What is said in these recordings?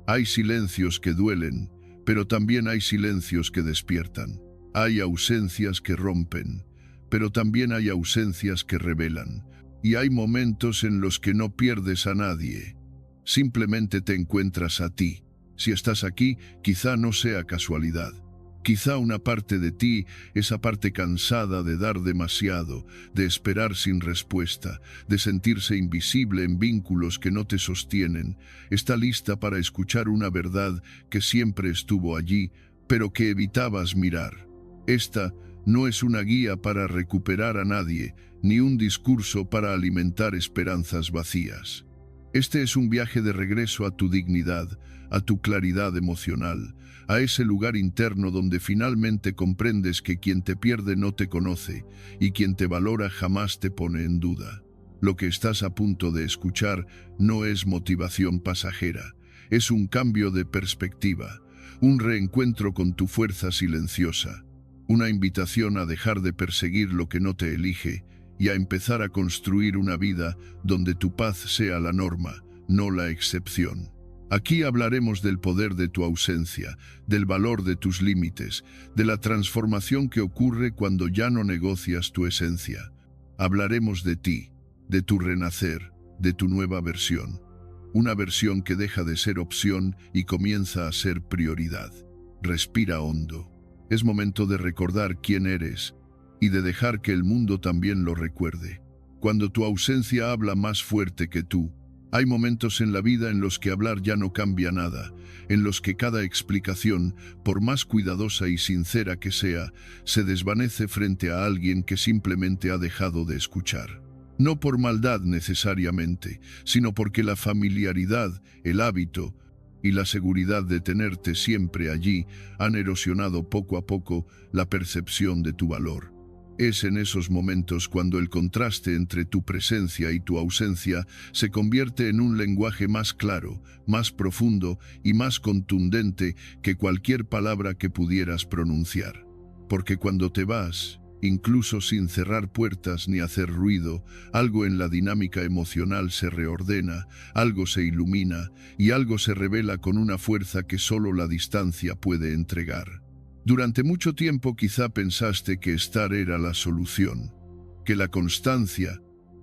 Hay silencios que duelen, pero también hay silencios que despiertan. Hay ausencias que rompen, pero también hay ausencias que revelan. Y hay momentos en los que no pierdes a nadie. Simplemente te encuentras a ti. Si estás aquí, quizá no sea casualidad. Quizá una parte de ti, esa parte cansada de dar demasiado, de esperar sin respuesta, de sentirse invisible en vínculos que no te sostienen, está lista para escuchar una verdad que siempre estuvo allí, pero que evitabas mirar. Esta no es una guía para recuperar a nadie, ni un discurso para alimentar esperanzas vacías. Este es un viaje de regreso a tu dignidad, a tu claridad emocional, a ese lugar interno donde finalmente comprendes que quien te pierde no te conoce y quien te valora jamás te pone en duda. Lo que estás a punto de escuchar no es motivación pasajera, es un cambio de perspectiva, un reencuentro con tu fuerza silenciosa, una invitación a dejar de perseguir lo que no te elige y a empezar a construir una vida donde tu paz sea la norma, no la excepción. Aquí hablaremos del poder de tu ausencia, del valor de tus límites, de la transformación que ocurre cuando ya no negocias tu esencia. Hablaremos de ti, de tu renacer, de tu nueva versión. Una versión que deja de ser opción y comienza a ser prioridad. Respira hondo. Es momento de recordar quién eres y de dejar que el mundo también lo recuerde. Cuando tu ausencia habla más fuerte que tú, hay momentos en la vida en los que hablar ya no cambia nada, en los que cada explicación, por más cuidadosa y sincera que sea, se desvanece frente a alguien que simplemente ha dejado de escuchar. No por maldad necesariamente, sino porque la familiaridad, el hábito y la seguridad de tenerte siempre allí han erosionado poco a poco la percepción de tu valor. Es en esos momentos cuando el contraste entre tu presencia y tu ausencia se convierte en un lenguaje más claro, más profundo y más contundente que cualquier palabra que pudieras pronunciar. Porque cuando te vas, incluso sin cerrar puertas ni hacer ruido, algo en la dinámica emocional se reordena, algo se ilumina y algo se revela con una fuerza que solo la distancia puede entregar. Durante mucho tiempo quizá pensaste que estar era la solución, que la constancia,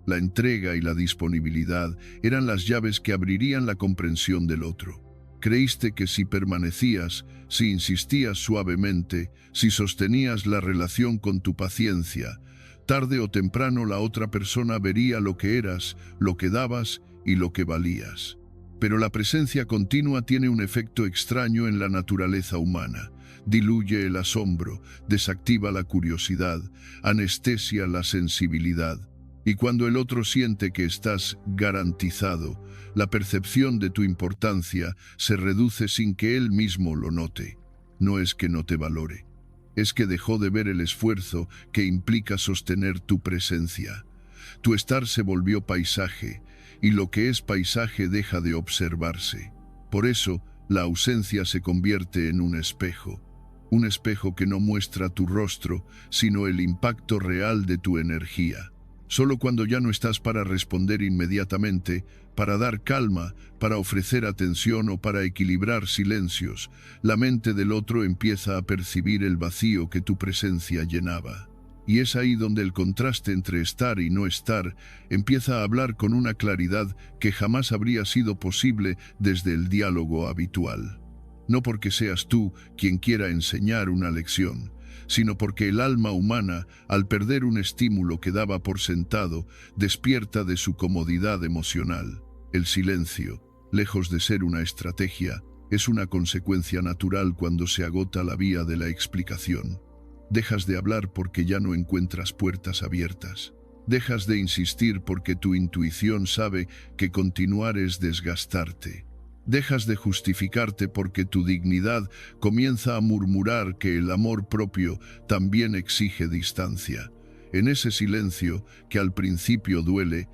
la entrega y la disponibilidad eran las llaves que abrirían la comprensión del otro. Creíste que si permanecías, si insistías suavemente, si sostenías la relación con tu paciencia, tarde o temprano la otra persona vería lo que eras, lo que dabas y lo que valías. Pero la presencia continua tiene un efecto extraño en la naturaleza humana. Diluye el asombro, desactiva la curiosidad, anestesia la sensibilidad. Y cuando el otro siente que estás garantizado, la percepción de tu importancia se reduce sin que él mismo lo note. No es que no te valore, es que dejó de ver el esfuerzo que implica sostener tu presencia. Tu estar se volvió paisaje, y lo que es paisaje deja de observarse. Por eso, la ausencia se convierte en un espejo que no muestra tu rostro, sino el impacto real de tu energía. Solo cuando ya no estás para responder inmediatamente, para dar calma, para ofrecer atención o para equilibrar silencios, la mente del otro empieza a percibir el vacío que tu presencia llenaba. Y es ahí donde el contraste entre estar y no estar empieza a hablar con una claridad que jamás habría sido posible desde el diálogo habitual. No porque seas tú quien quiera enseñar una lección, sino porque el alma humana, al perder un estímulo que daba por sentado, despierta de su comodidad emocional. El silencio, lejos de ser una estrategia, es una consecuencia natural cuando se agota la vía de la explicación. Dejas de hablar porque ya no encuentras puertas abiertas. Dejas de insistir porque tu intuición sabe que continuar es desgastarte. Dejas de justificarte porque tu dignidad comienza a murmurar que el amor propio también exige distancia. En ese silencio, que al principio duele,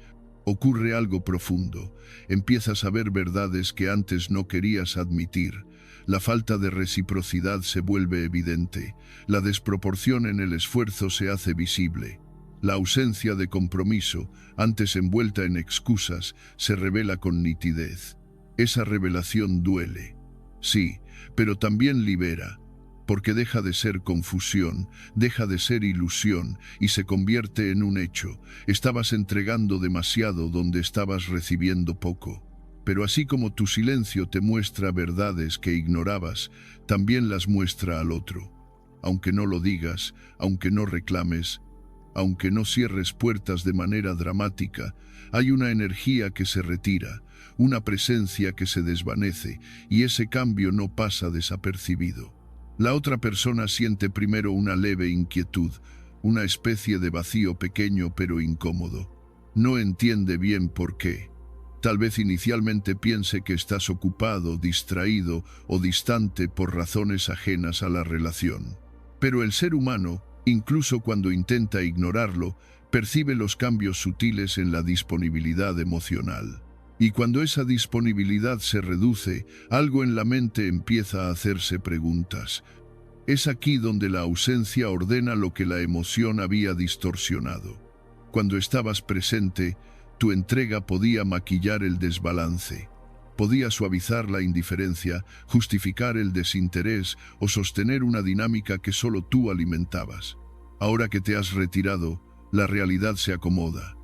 ocurre algo profundo. Empiezas a ver verdades que antes no querías admitir. La falta de reciprocidad se vuelve evidente. La desproporción en el esfuerzo se hace visible. La ausencia de compromiso, antes envuelta en excusas, se revela con nitidez. Esa revelación duele, Sí, pero también libera, porque deja de ser confusión, deja de ser ilusión y se convierte en un hecho. Estabas entregando demasiado donde estabas recibiendo poco. Pero así como tu silencio te muestra verdades que ignorabas, también las muestra al otro. Aunque no lo digas, aunque no reclames, aunque no cierres puertas de manera dramática, hay una energía que se retira, una presencia que se desvanece, y ese cambio no pasa desapercibido. La otra persona siente primero una leve inquietud, una especie de vacío pequeño pero incómodo. No entiende bien por qué. Tal vez inicialmente piense que estás ocupado, distraído o distante por razones ajenas a la relación. Pero el ser humano, incluso cuando intenta ignorarlo, percibe los cambios sutiles en la disponibilidad emocional. Y cuando esa disponibilidad se reduce, algo en la mente empieza a hacerse preguntas. Es aquí donde la ausencia ordena lo que la emoción había distorsionado. Cuando estabas presente, tu entrega podía maquillar el desbalance. Podía suavizar la indiferencia, justificar el desinterés o sostener una dinámica que solo tú alimentabas. Ahora que te has retirado, la realidad se acomoda.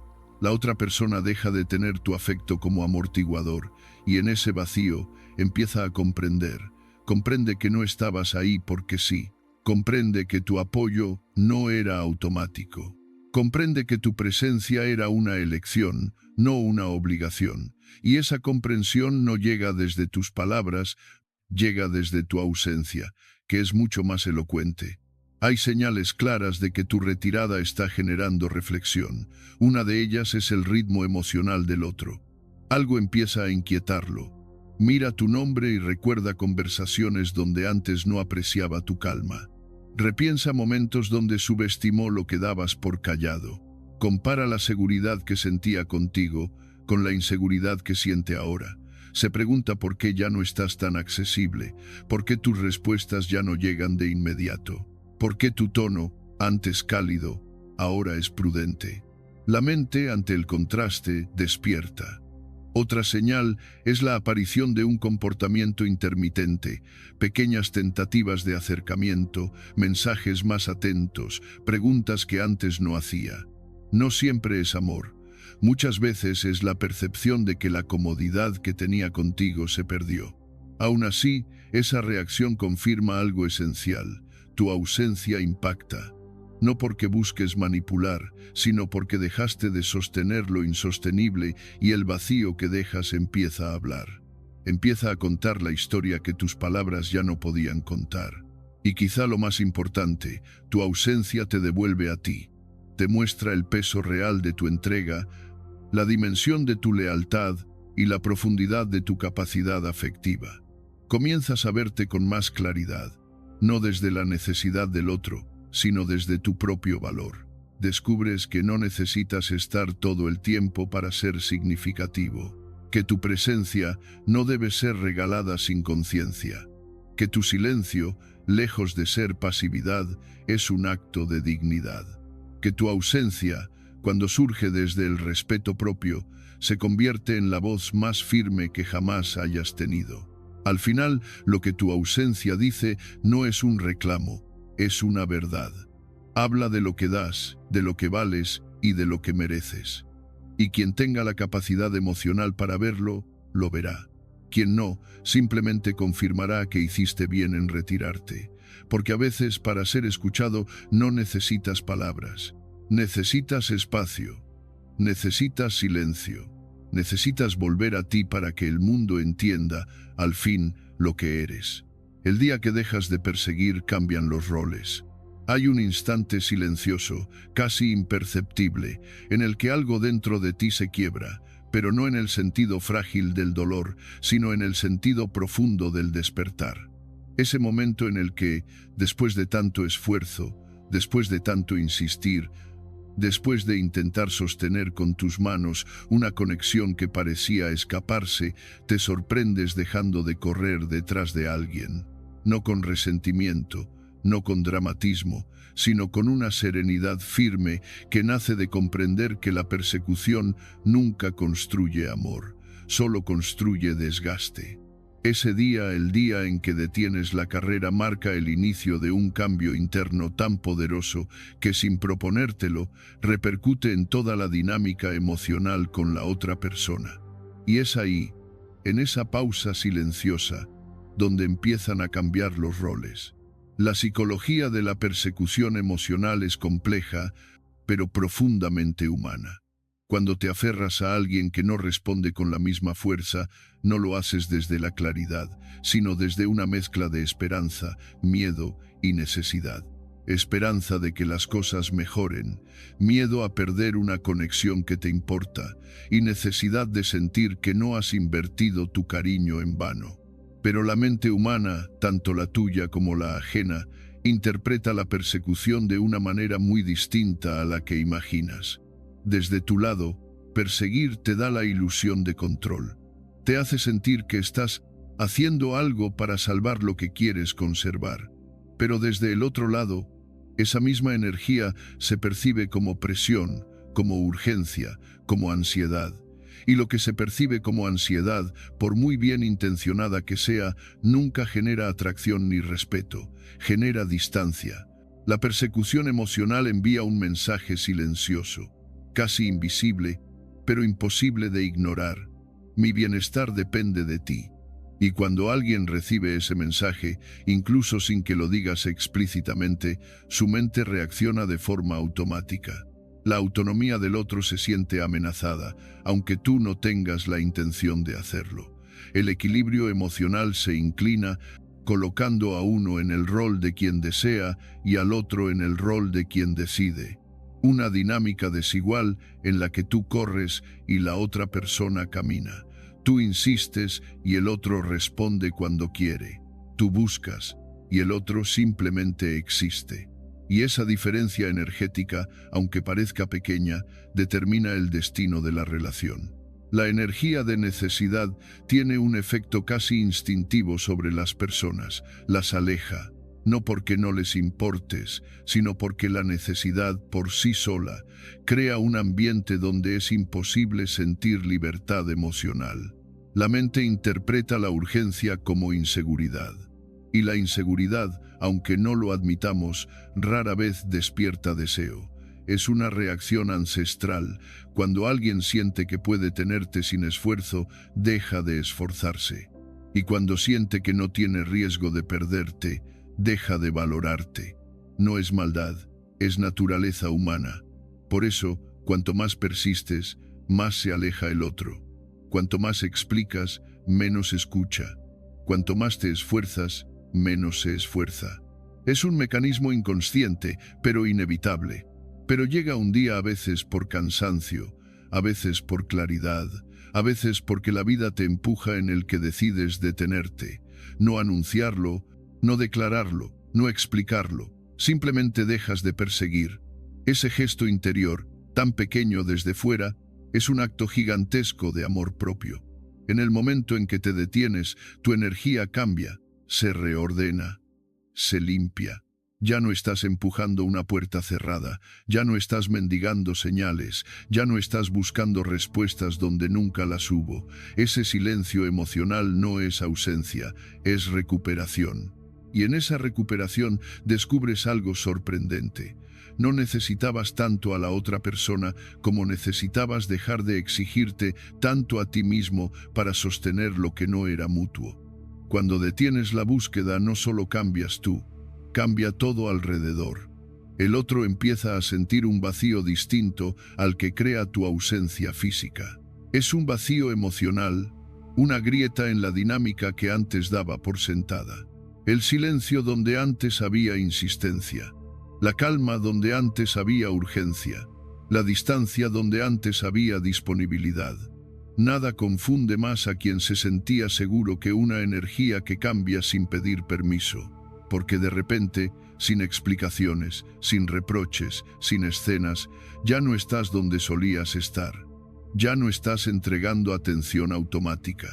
La otra persona deja de tener tu afecto como amortiguador y en ese vacío empieza a comprender. Comprende que no estabas ahí porque sí. Comprende que tu apoyo no era automático. Comprende que tu presencia era una elección, no una obligación. Y esa comprensión no llega desde tus palabras, llega desde tu ausencia, que es mucho más elocuente. Hay señales claras de que tu retirada está generando reflexión. Una de ellas es el ritmo emocional del otro. Algo empieza a inquietarlo. Mira tu nombre y recuerda conversaciones donde antes no apreciaba tu calma. Repiensa momentos donde subestimó lo que dabas por callado. Compara la seguridad que sentía contigo con la inseguridad que siente ahora. Se pregunta por qué ya no estás tan accesible, por qué tus respuestas ya no llegan de inmediato, por qué tu tono, antes cálido, ahora es prudente. La mente, ante el contraste, despierta. Otra señal es la aparición de un comportamiento intermitente, pequeñas tentativas de acercamiento, mensajes más atentos, preguntas que antes no hacía. No siempre es amor. Muchas veces es la percepción de que la comodidad que tenía contigo se perdió. Aún así, esa reacción confirma algo esencial. Tu ausencia impacta. No porque busques manipular, sino porque dejaste de sostener lo insostenible y el vacío que dejas empieza a hablar. Empieza a contar la historia que tus palabras ya no podían contar. Y quizá lo más importante, tu ausencia te devuelve a ti. Te muestra el peso real de tu entrega, la dimensión de tu lealtad y la profundidad de tu capacidad afectiva. Comienzas a verte con más claridad, no desde la necesidad del otro, sino desde tu propio valor. Descubres que no necesitas estar todo el tiempo para ser significativo, que tu presencia no debe ser regalada sin conciencia, que tu silencio, lejos de ser pasividad, es un acto de dignidad, que tu ausencia, cuando surge desde el respeto propio, se convierte en la voz más firme que jamás hayas tenido. Al final, lo que tu ausencia dice no es un reclamo, es una verdad. Habla de lo que das, de lo que vales y de lo que mereces. Y quien tenga la capacidad emocional para verlo, lo verá. Quien no, simplemente confirmará que hiciste bien en retirarte. Porque a veces, para ser escuchado, no necesitas palabras. Necesitas espacio. Necesitas silencio. Necesitas volver a ti para que el mundo entienda, al fin, lo que eres. El día que dejas de perseguir, cambian los roles. Hay un instante silencioso, casi imperceptible, en el que algo dentro de ti se quiebra, pero no en el sentido frágil del dolor, sino en el sentido profundo del despertar. Ese momento en el que, después de tanto esfuerzo, después de tanto insistir, después de intentar sostener con tus manos una conexión que parecía escaparse, te sorprendes dejando de correr detrás de alguien. No con resentimiento, no con dramatismo, sino con una serenidad firme que nace de comprender que la persecución nunca construye amor, solo construye desgaste. Ese día, el día en que detienes la carrera, marca el inicio de un cambio interno tan poderoso que, sin proponértelo, repercute en toda la dinámica emocional con la otra persona. Y es ahí, en esa pausa silenciosa, donde empiezan a cambiar los roles. La psicología de la persecución emocional es compleja, pero profundamente humana. Cuando te aferras a alguien que no responde con la misma fuerza, no lo haces desde la claridad, sino desde una mezcla de esperanza, miedo y necesidad. Esperanza de que las cosas mejoren, miedo a perder una conexión que te importa y necesidad de sentir que no has invertido tu cariño en vano. Pero la mente humana, tanto la tuya como la ajena, interpreta la persecución de una manera muy distinta a la que imaginas. Desde tu lado, perseguir te da la ilusión de control. Te hace sentir que estás haciendo algo para salvar lo que quieres conservar. Pero desde el otro lado, esa misma energía se percibe como presión, como urgencia, como ansiedad. Y lo que se percibe como ansiedad, por muy bien intencionada que sea, nunca genera atracción ni respeto, genera distancia. La persecución emocional envía un mensaje silencioso, casi invisible, pero imposible de ignorar. Mi bienestar depende de ti. Y cuando alguien recibe ese mensaje, incluso sin que lo digas explícitamente, su mente reacciona de forma automática. La autonomía del otro se siente amenazada, aunque tú no tengas la intención de hacerlo. El equilibrio emocional se inclina, colocando a uno en el rol de quien desea y al otro en el rol de quien decide. Una dinámica desigual en la que tú corres y la otra persona camina. Tú insistes y el otro responde cuando quiere. Tú buscas y el otro simplemente existe. Y esa diferencia energética, aunque parezca pequeña, determina el destino de la relación. La energía de necesidad tiene un efecto casi instintivo sobre las personas, las aleja, no porque no les importes, sino porque la necesidad por sí sola crea un ambiente donde es imposible sentir libertad emocional. La mente interpreta la urgencia como inseguridad. Y la inseguridad, aunque no lo admitamos, rara vez despierta deseo. Es una reacción ancestral. Cuando alguien siente que puede tenerte sin esfuerzo, deja de esforzarse. Y cuando siente que no tiene riesgo de perderte, deja de valorarte. No es maldad, es naturaleza humana. Por eso, cuanto más persistes, más se aleja el otro. Cuanto más explicas, menos escucha. Cuanto más te esfuerzas, menos se esfuerza. Es un mecanismo inconsciente, pero inevitable. Pero llega un día, a veces por cansancio, a veces por claridad, a veces porque la vida te empuja, en el que decides detenerte, no anunciarlo, no declararlo, no explicarlo, simplemente dejas de perseguir. Ese gesto interior, tan pequeño desde fuera, es un acto gigantesco de amor propio. En el momento en que te detienes, tu energía cambia, se reordena, se limpia. Ya no estás empujando una puerta cerrada, ya no estás mendigando señales, ya no estás buscando respuestas donde nunca las hubo. Ese silencio emocional no es ausencia, es recuperación. Y en esa recuperación descubres algo sorprendente. No necesitabas tanto a la otra persona como necesitabas dejar de exigirte tanto a ti mismo para sostener lo que no era mutuo. Cuando detienes la búsqueda, no solo cambias tú, cambia todo alrededor. El otro empieza a sentir un vacío distinto al que crea tu ausencia física. Es un vacío emocional, una grieta en la dinámica que antes daba por sentada. El silencio donde antes había insistencia. La calma donde antes había urgencia. La distancia donde antes había disponibilidad. Nada confunde más a quien se sentía seguro que una energía que cambia sin pedir permiso. Porque de repente, sin explicaciones, sin reproches, sin escenas, ya no estás donde solías estar. Ya no estás entregando atención automática.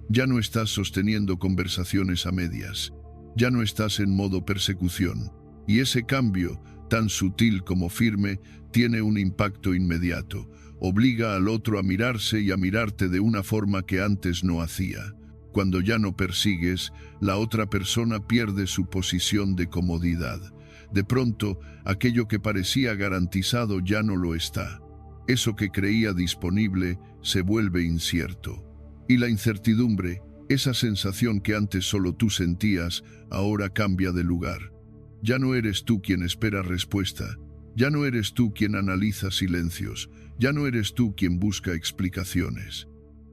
Ya no estás sosteniendo conversaciones a medias. Ya no estás en modo persecución. Y ese cambio, tan sutil como firme, tiene un impacto inmediato. Obliga al otro a mirarse y a mirarte de una forma que antes no hacía. Cuando ya no persigues, la otra persona pierde su posición de comodidad. De pronto, aquello que parecía garantizado ya no lo está. Eso que creía disponible se vuelve incierto. Y la incertidumbre, esa sensación que antes solo tú sentías, ahora cambia de lugar. Ya no eres tú quien espera respuesta. Ya no eres tú quien analiza silencios. Ya no eres tú quien busca explicaciones.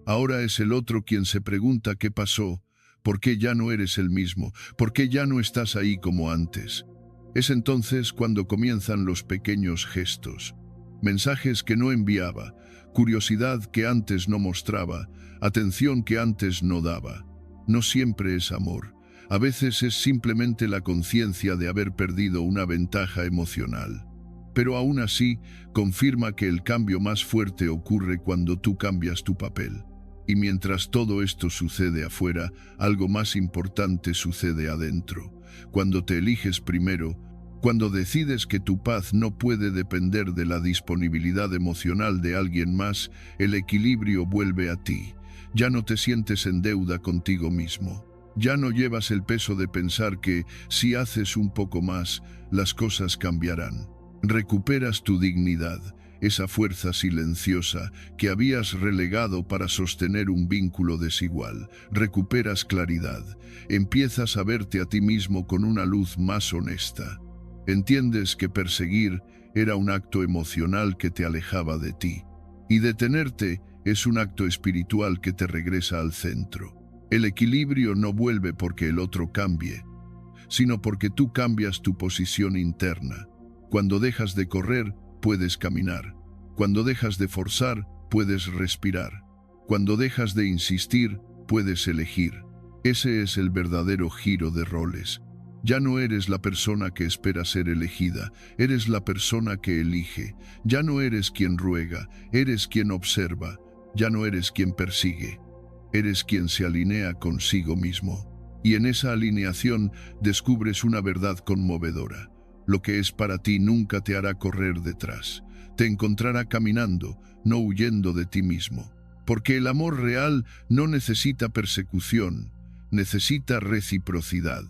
Ahora es el otro quien se pregunta qué pasó, por qué ya no eres el mismo, por qué ya no estás ahí como antes. Es entonces cuando comienzan los pequeños gestos, mensajes que no enviaba, curiosidad que antes no mostraba, atención que antes no daba. No siempre es amor, a veces es simplemente la conciencia de haber perdido una ventaja emocional. Pero aún así, confirma que el cambio más fuerte ocurre cuando tú cambias tu papel. Y mientras todo esto sucede afuera, algo más importante sucede adentro. Cuando te eliges primero, cuando decides que tu paz no puede depender de la disponibilidad emocional de alguien más, el equilibrio vuelve a ti. Ya no te sientes en deuda contigo mismo. Ya no llevas el peso de pensar que, si haces un poco más, las cosas cambiarán. Recuperas tu dignidad, esa fuerza silenciosa que habías relegado para sostener un vínculo desigual. Recuperas claridad, empiezas a verte a ti mismo con una luz más honesta. Entiendes que perseguir era un acto emocional que te alejaba de ti, y detenerte es un acto espiritual que te regresa al centro. El equilibrio no vuelve porque el otro cambie, sino porque tú cambias tu posición interna. Cuando dejas de correr, puedes caminar. Cuando dejas de forzar, puedes respirar. Cuando dejas de insistir, puedes elegir. Ese es el verdadero giro de roles. Ya no eres la persona que espera ser elegida, eres la persona que elige. Ya no eres quien ruega, eres quien observa. Ya no eres quien persigue, eres quien se alinea consigo mismo. Y en esa alineación descubres una verdad conmovedora. Lo que es para ti nunca te hará correr detrás. Te encontrará caminando, no huyendo de ti mismo. Porque el amor real no necesita persecución, necesita reciprocidad.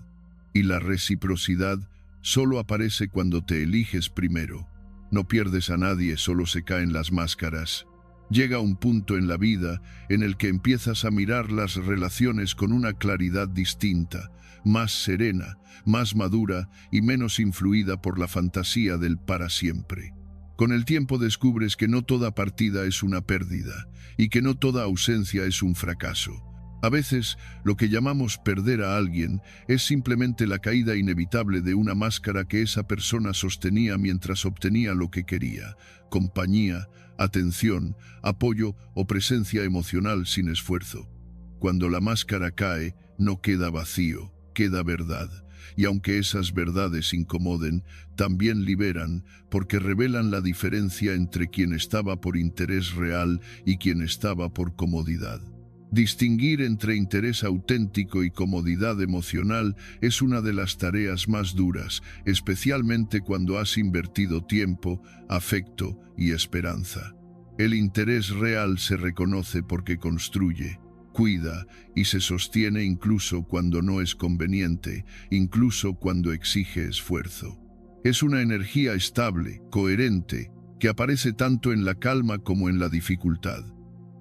Y la reciprocidad solo aparece cuando te eliges primero. No pierdes a nadie, solo se caen las máscaras. Llega un punto en la vida en el que empiezas a mirar las relaciones con una claridad distinta, más serena, más madura y menos influida por la fantasía del para siempre. Con el tiempo descubres que no toda partida es una pérdida y que no toda ausencia es un fracaso. A veces, lo que llamamos perder a alguien es simplemente la caída inevitable de una máscara que esa persona sostenía mientras obtenía lo que quería: compañía, atención, apoyo o presencia emocional sin esfuerzo. Cuando la máscara cae, no queda vacío, queda verdad. Y aunque esas verdades incomoden, también liberan, porque revelan la diferencia entre quien estaba por interés real y quien estaba por comodidad. Distinguir entre interés auténtico y comodidad emocional es una de las tareas más duras, especialmente cuando has invertido tiempo, afecto y esperanza. El interés real se reconoce porque construye, cuida y se sostiene incluso cuando no es conveniente, incluso cuando exige esfuerzo. Es una energía estable, coherente, que aparece tanto en la calma como en la dificultad.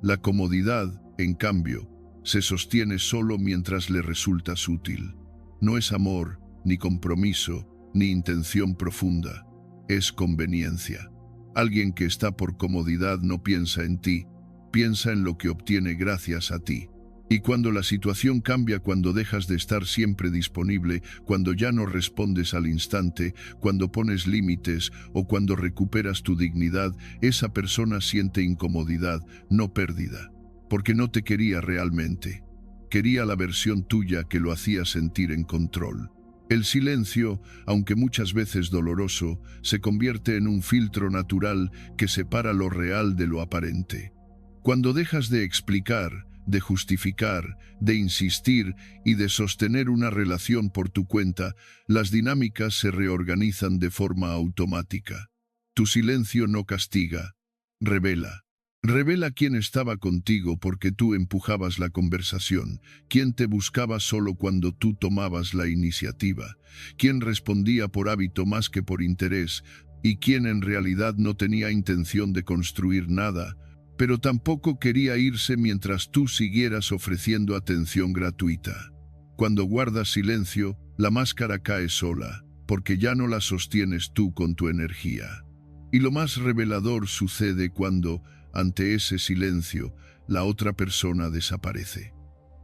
La comodidad, en cambio, se sostiene solo mientras le resultas útil. No es amor, ni compromiso, ni intención profunda. Es conveniencia. Alguien que está por comodidad no piensa en ti, piensa en lo que obtiene gracias a ti. Y cuando la situación cambia, cuando dejas de estar siempre disponible, cuando ya no respondes al instante, cuando pones límites o cuando recuperas tu dignidad, esa persona siente incomodidad, no pérdida. Porque no te quería realmente. Quería la versión tuya que lo hacía sentir en control. El silencio, aunque muchas veces doloroso, se convierte en un filtro natural que separa lo real de lo aparente. Cuando dejas de explicar, de justificar, de insistir y de sostener una relación por tu cuenta, las dinámicas se reorganizan de forma automática. Tu silencio no castiga, revela. Revela quién estaba contigo porque tú empujabas la conversación, quién te buscaba solo cuando tú tomabas la iniciativa, quién respondía por hábito más que por interés, y quién en realidad no tenía intención de construir nada, pero tampoco quería irse mientras tú siguieras ofreciendo atención gratuita. Cuando guardas silencio, la máscara cae sola, porque ya no la sostienes tú con tu energía. Y lo más revelador sucede cuando, ante ese silencio, la otra persona desaparece.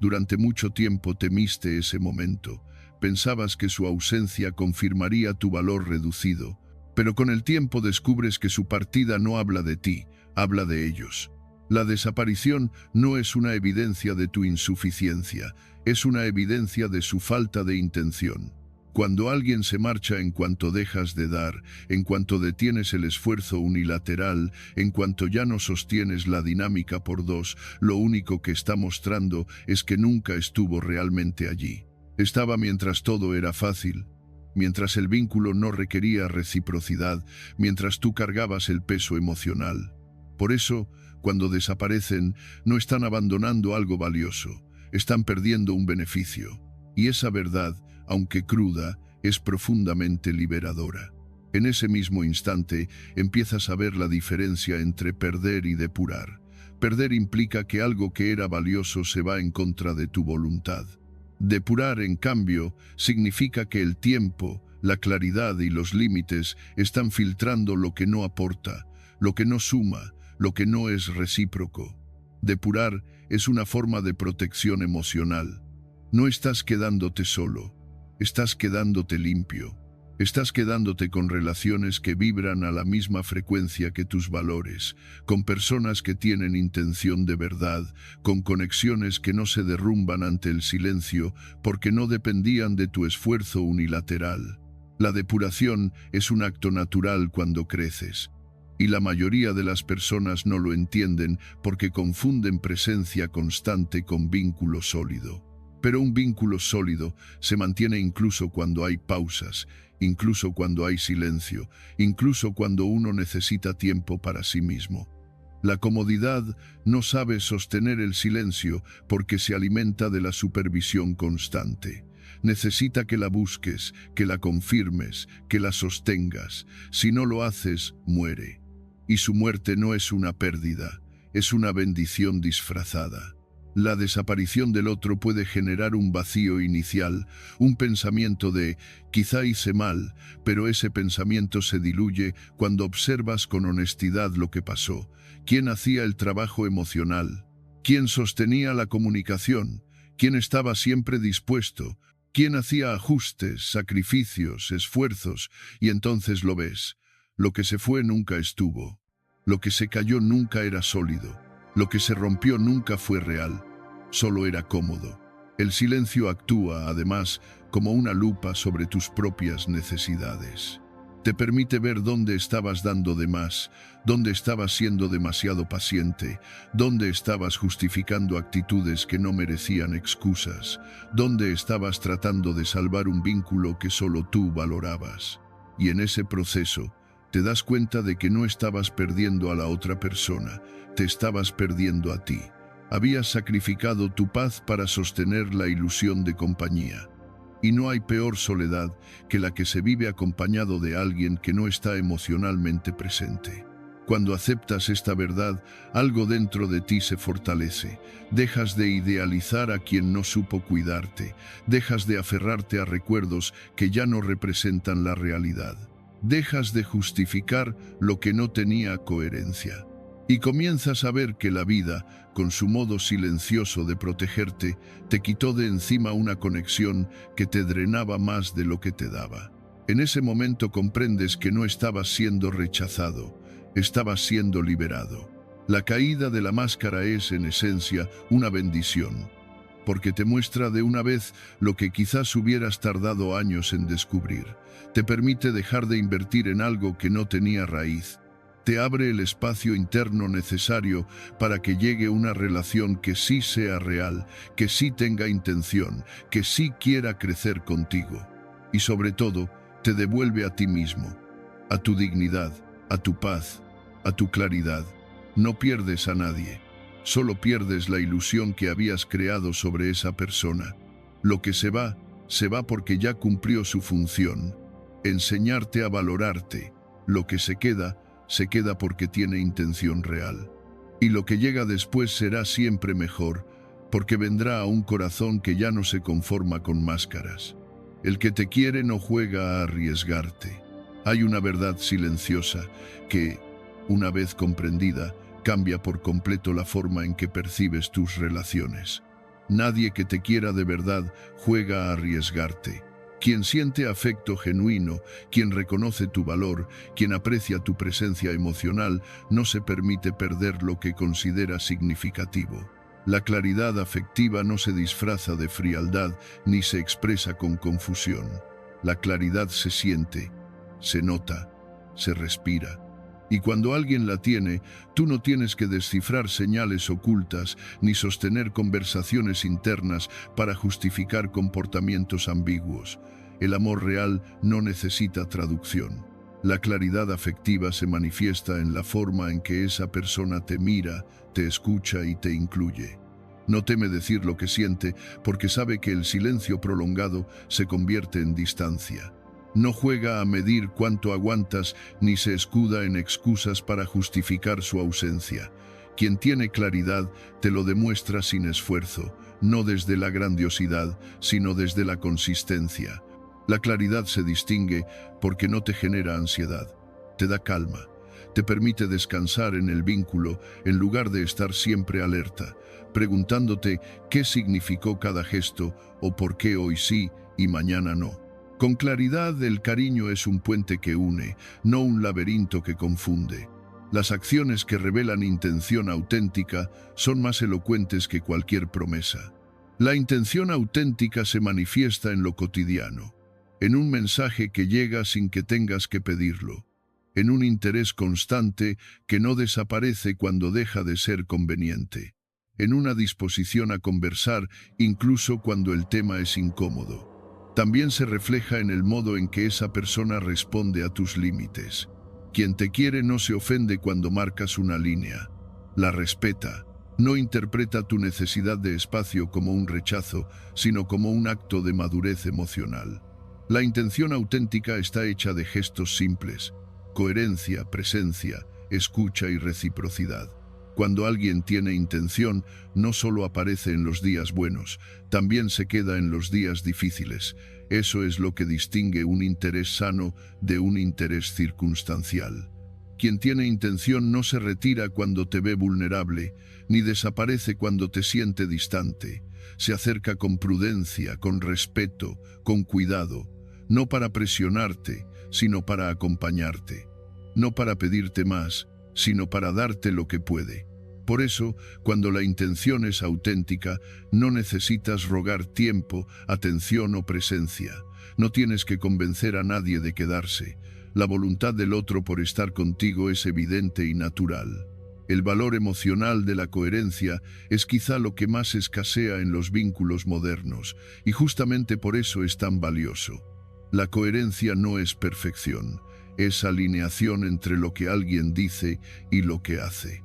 Durante mucho tiempo temiste ese momento, pensabas que su ausencia confirmaría tu valor reducido, pero con el tiempo descubres que su partida no habla de ti, habla de ellos. La desaparición no es una evidencia de tu insuficiencia, es una evidencia de su falta de intención. Cuando alguien se marcha en cuanto dejas de dar, en cuanto detienes el esfuerzo unilateral, en cuanto ya no sostienes la dinámica por dos, lo único que está mostrando es que nunca estuvo realmente allí. Estaba mientras todo era fácil, mientras el vínculo no requería reciprocidad, mientras tú cargabas el peso emocional. Por eso, cuando desaparecen, no están abandonando algo valioso, están perdiendo un beneficio. Y esa verdad, aunque cruda, es profundamente liberadora. En ese mismo instante empiezas a ver la diferencia entre perder y depurar. Perder implica que algo que era valioso se va en contra de tu voluntad. Depurar, en cambio, significa que el tiempo, la claridad y los límites están filtrando lo que no aporta, lo que no suma, lo que no es recíproco. Depurar es una forma de protección emocional. No estás quedándote solo. Estás quedándote limpio, estás quedándote con relaciones que vibran a la misma frecuencia que tus valores, con personas que tienen intención de verdad, con conexiones que no se derrumban ante el silencio porque no dependían de tu esfuerzo unilateral. La depuración es un acto natural cuando creces, y la mayoría de las personas no lo entienden porque confunden presencia constante con vínculo sólido. Pero un vínculo sólido se mantiene incluso cuando hay pausas, incluso cuando hay silencio, incluso cuando uno necesita tiempo para sí mismo. La comodidad no sabe sostener el silencio porque se alimenta de la supervisión constante. Necesita que la busques, que la confirmes, que la sostengas. Si no lo haces, muere. Y su muerte no es una pérdida, es una bendición disfrazada. La desaparición del otro puede generar un vacío inicial, un pensamiento de quizá hice mal, pero ese pensamiento se diluye cuando observas con honestidad lo que pasó. ¿Quién hacía el trabajo emocional? ¿Quién sostenía la comunicación? ¿Quién estaba siempre dispuesto? ¿Quién hacía ajustes, sacrificios, esfuerzos? Y entonces lo ves. Lo que se fue nunca estuvo. Lo que se cayó nunca era sólido. Lo que se rompió nunca fue real, solo era cómodo. El silencio actúa, además, como una lupa sobre tus propias necesidades. Te permite ver dónde estabas dando de más, dónde estabas siendo demasiado paciente, dónde estabas justificando actitudes que no merecían excusas, dónde estabas tratando de salvar un vínculo que solo tú valorabas. Y en ese proceso, te das cuenta de que no estabas perdiendo a la otra persona, te estabas perdiendo a ti. Habías sacrificado tu paz para sostener la ilusión de compañía. Y no hay peor soledad que la que se vive acompañado de alguien que no está emocionalmente presente. Cuando aceptas esta verdad, algo dentro de ti se fortalece. Dejas de idealizar a quien no supo cuidarte. Dejas de aferrarte a recuerdos que ya no representan la realidad. Dejas de justificar lo que no tenía coherencia. Y comienzas a ver que la vida, con su modo silencioso de protegerte, te quitó de encima una conexión que te drenaba más de lo que te daba. En ese momento comprendes que no estabas siendo rechazado, estabas siendo liberado. La caída de la máscara es, en esencia, una bendición, porque te muestra de una vez lo que quizás hubieras tardado años en descubrir. Te permite dejar de invertir en algo que no tenía raíz. Te abre el espacio interno necesario para que llegue una relación que sí sea real, que sí tenga intención, que sí quiera crecer contigo. Y sobre todo, te devuelve a ti mismo, a tu dignidad, a tu paz, a tu claridad. No pierdes a nadie. Solo pierdes la ilusión que habías creado sobre esa persona. Lo que se va porque ya cumplió su función. Enseñarte a valorarte. Lo que se queda porque tiene intención real. Y lo que llega después será siempre mejor, porque vendrá a un corazón que ya no se conforma con máscaras. El que te quiere no juega a arriesgarte. Hay una verdad silenciosa que, una vez comprendida, cambia por completo la forma en que percibes tus relaciones. Nadie que te quiera de verdad juega a arriesgarte. Quien siente afecto genuino, quien reconoce tu valor, quien aprecia tu presencia emocional, no se permite perder lo que considera significativo. La claridad afectiva no se disfraza de frialdad ni se expresa con confusión. La claridad se siente, se nota, se respira. Y cuando alguien la tiene, tú no tienes que descifrar señales ocultas ni sostener conversaciones internas para justificar comportamientos ambiguos. El amor real no necesita traducción. La claridad afectiva se manifiesta en la forma en que esa persona te mira, te escucha y te incluye. No teme decir lo que siente porque sabe que el silencio prolongado se convierte en distancia. No juega a medir cuánto aguantas ni se escuda en excusas para justificar su ausencia. Quien tiene claridad te lo demuestra sin esfuerzo, no desde la grandiosidad, sino desde la consistencia. La claridad se distingue porque no te genera ansiedad, te da calma, te permite descansar en el vínculo en lugar de estar siempre alerta, preguntándote qué significó cada gesto o por qué hoy sí y mañana no. Con claridad, el cariño es un puente que une, no un laberinto que confunde. Las acciones que revelan intención auténtica son más elocuentes que cualquier promesa. La intención auténtica se manifiesta en lo cotidiano, en un mensaje que llega sin que tengas que pedirlo, en un interés constante que no desaparece cuando deja de ser conveniente, en una disposición a conversar incluso cuando el tema es incómodo. También se refleja en el modo en que esa persona responde a tus límites. Quien te quiere no se ofende cuando marcas una línea. La respeta. No interpreta tu necesidad de espacio como un rechazo, sino como un acto de madurez emocional. La intención auténtica está hecha de gestos simples: coherencia, presencia, escucha y reciprocidad. Cuando alguien tiene intención, no solo aparece en los días buenos, también se queda en los días difíciles. Eso es lo que distingue un interés sano de un interés circunstancial. Quien tiene intención no se retira cuando te ve vulnerable, ni desaparece cuando te siente distante. Se acerca con prudencia, con respeto, con cuidado, no para presionarte, sino para acompañarte, no para pedirte más, sino para darte lo que puede. Por eso, cuando la intención es auténtica, no necesitas rogar tiempo, atención o presencia. No tienes que convencer a nadie de quedarse. La voluntad del otro por estar contigo es evidente y natural. El valor emocional de la coherencia es quizá lo que más escasea en los vínculos modernos, y justamente por eso es tan valioso. La coherencia no es perfección, es alineación entre lo que alguien dice y lo que hace.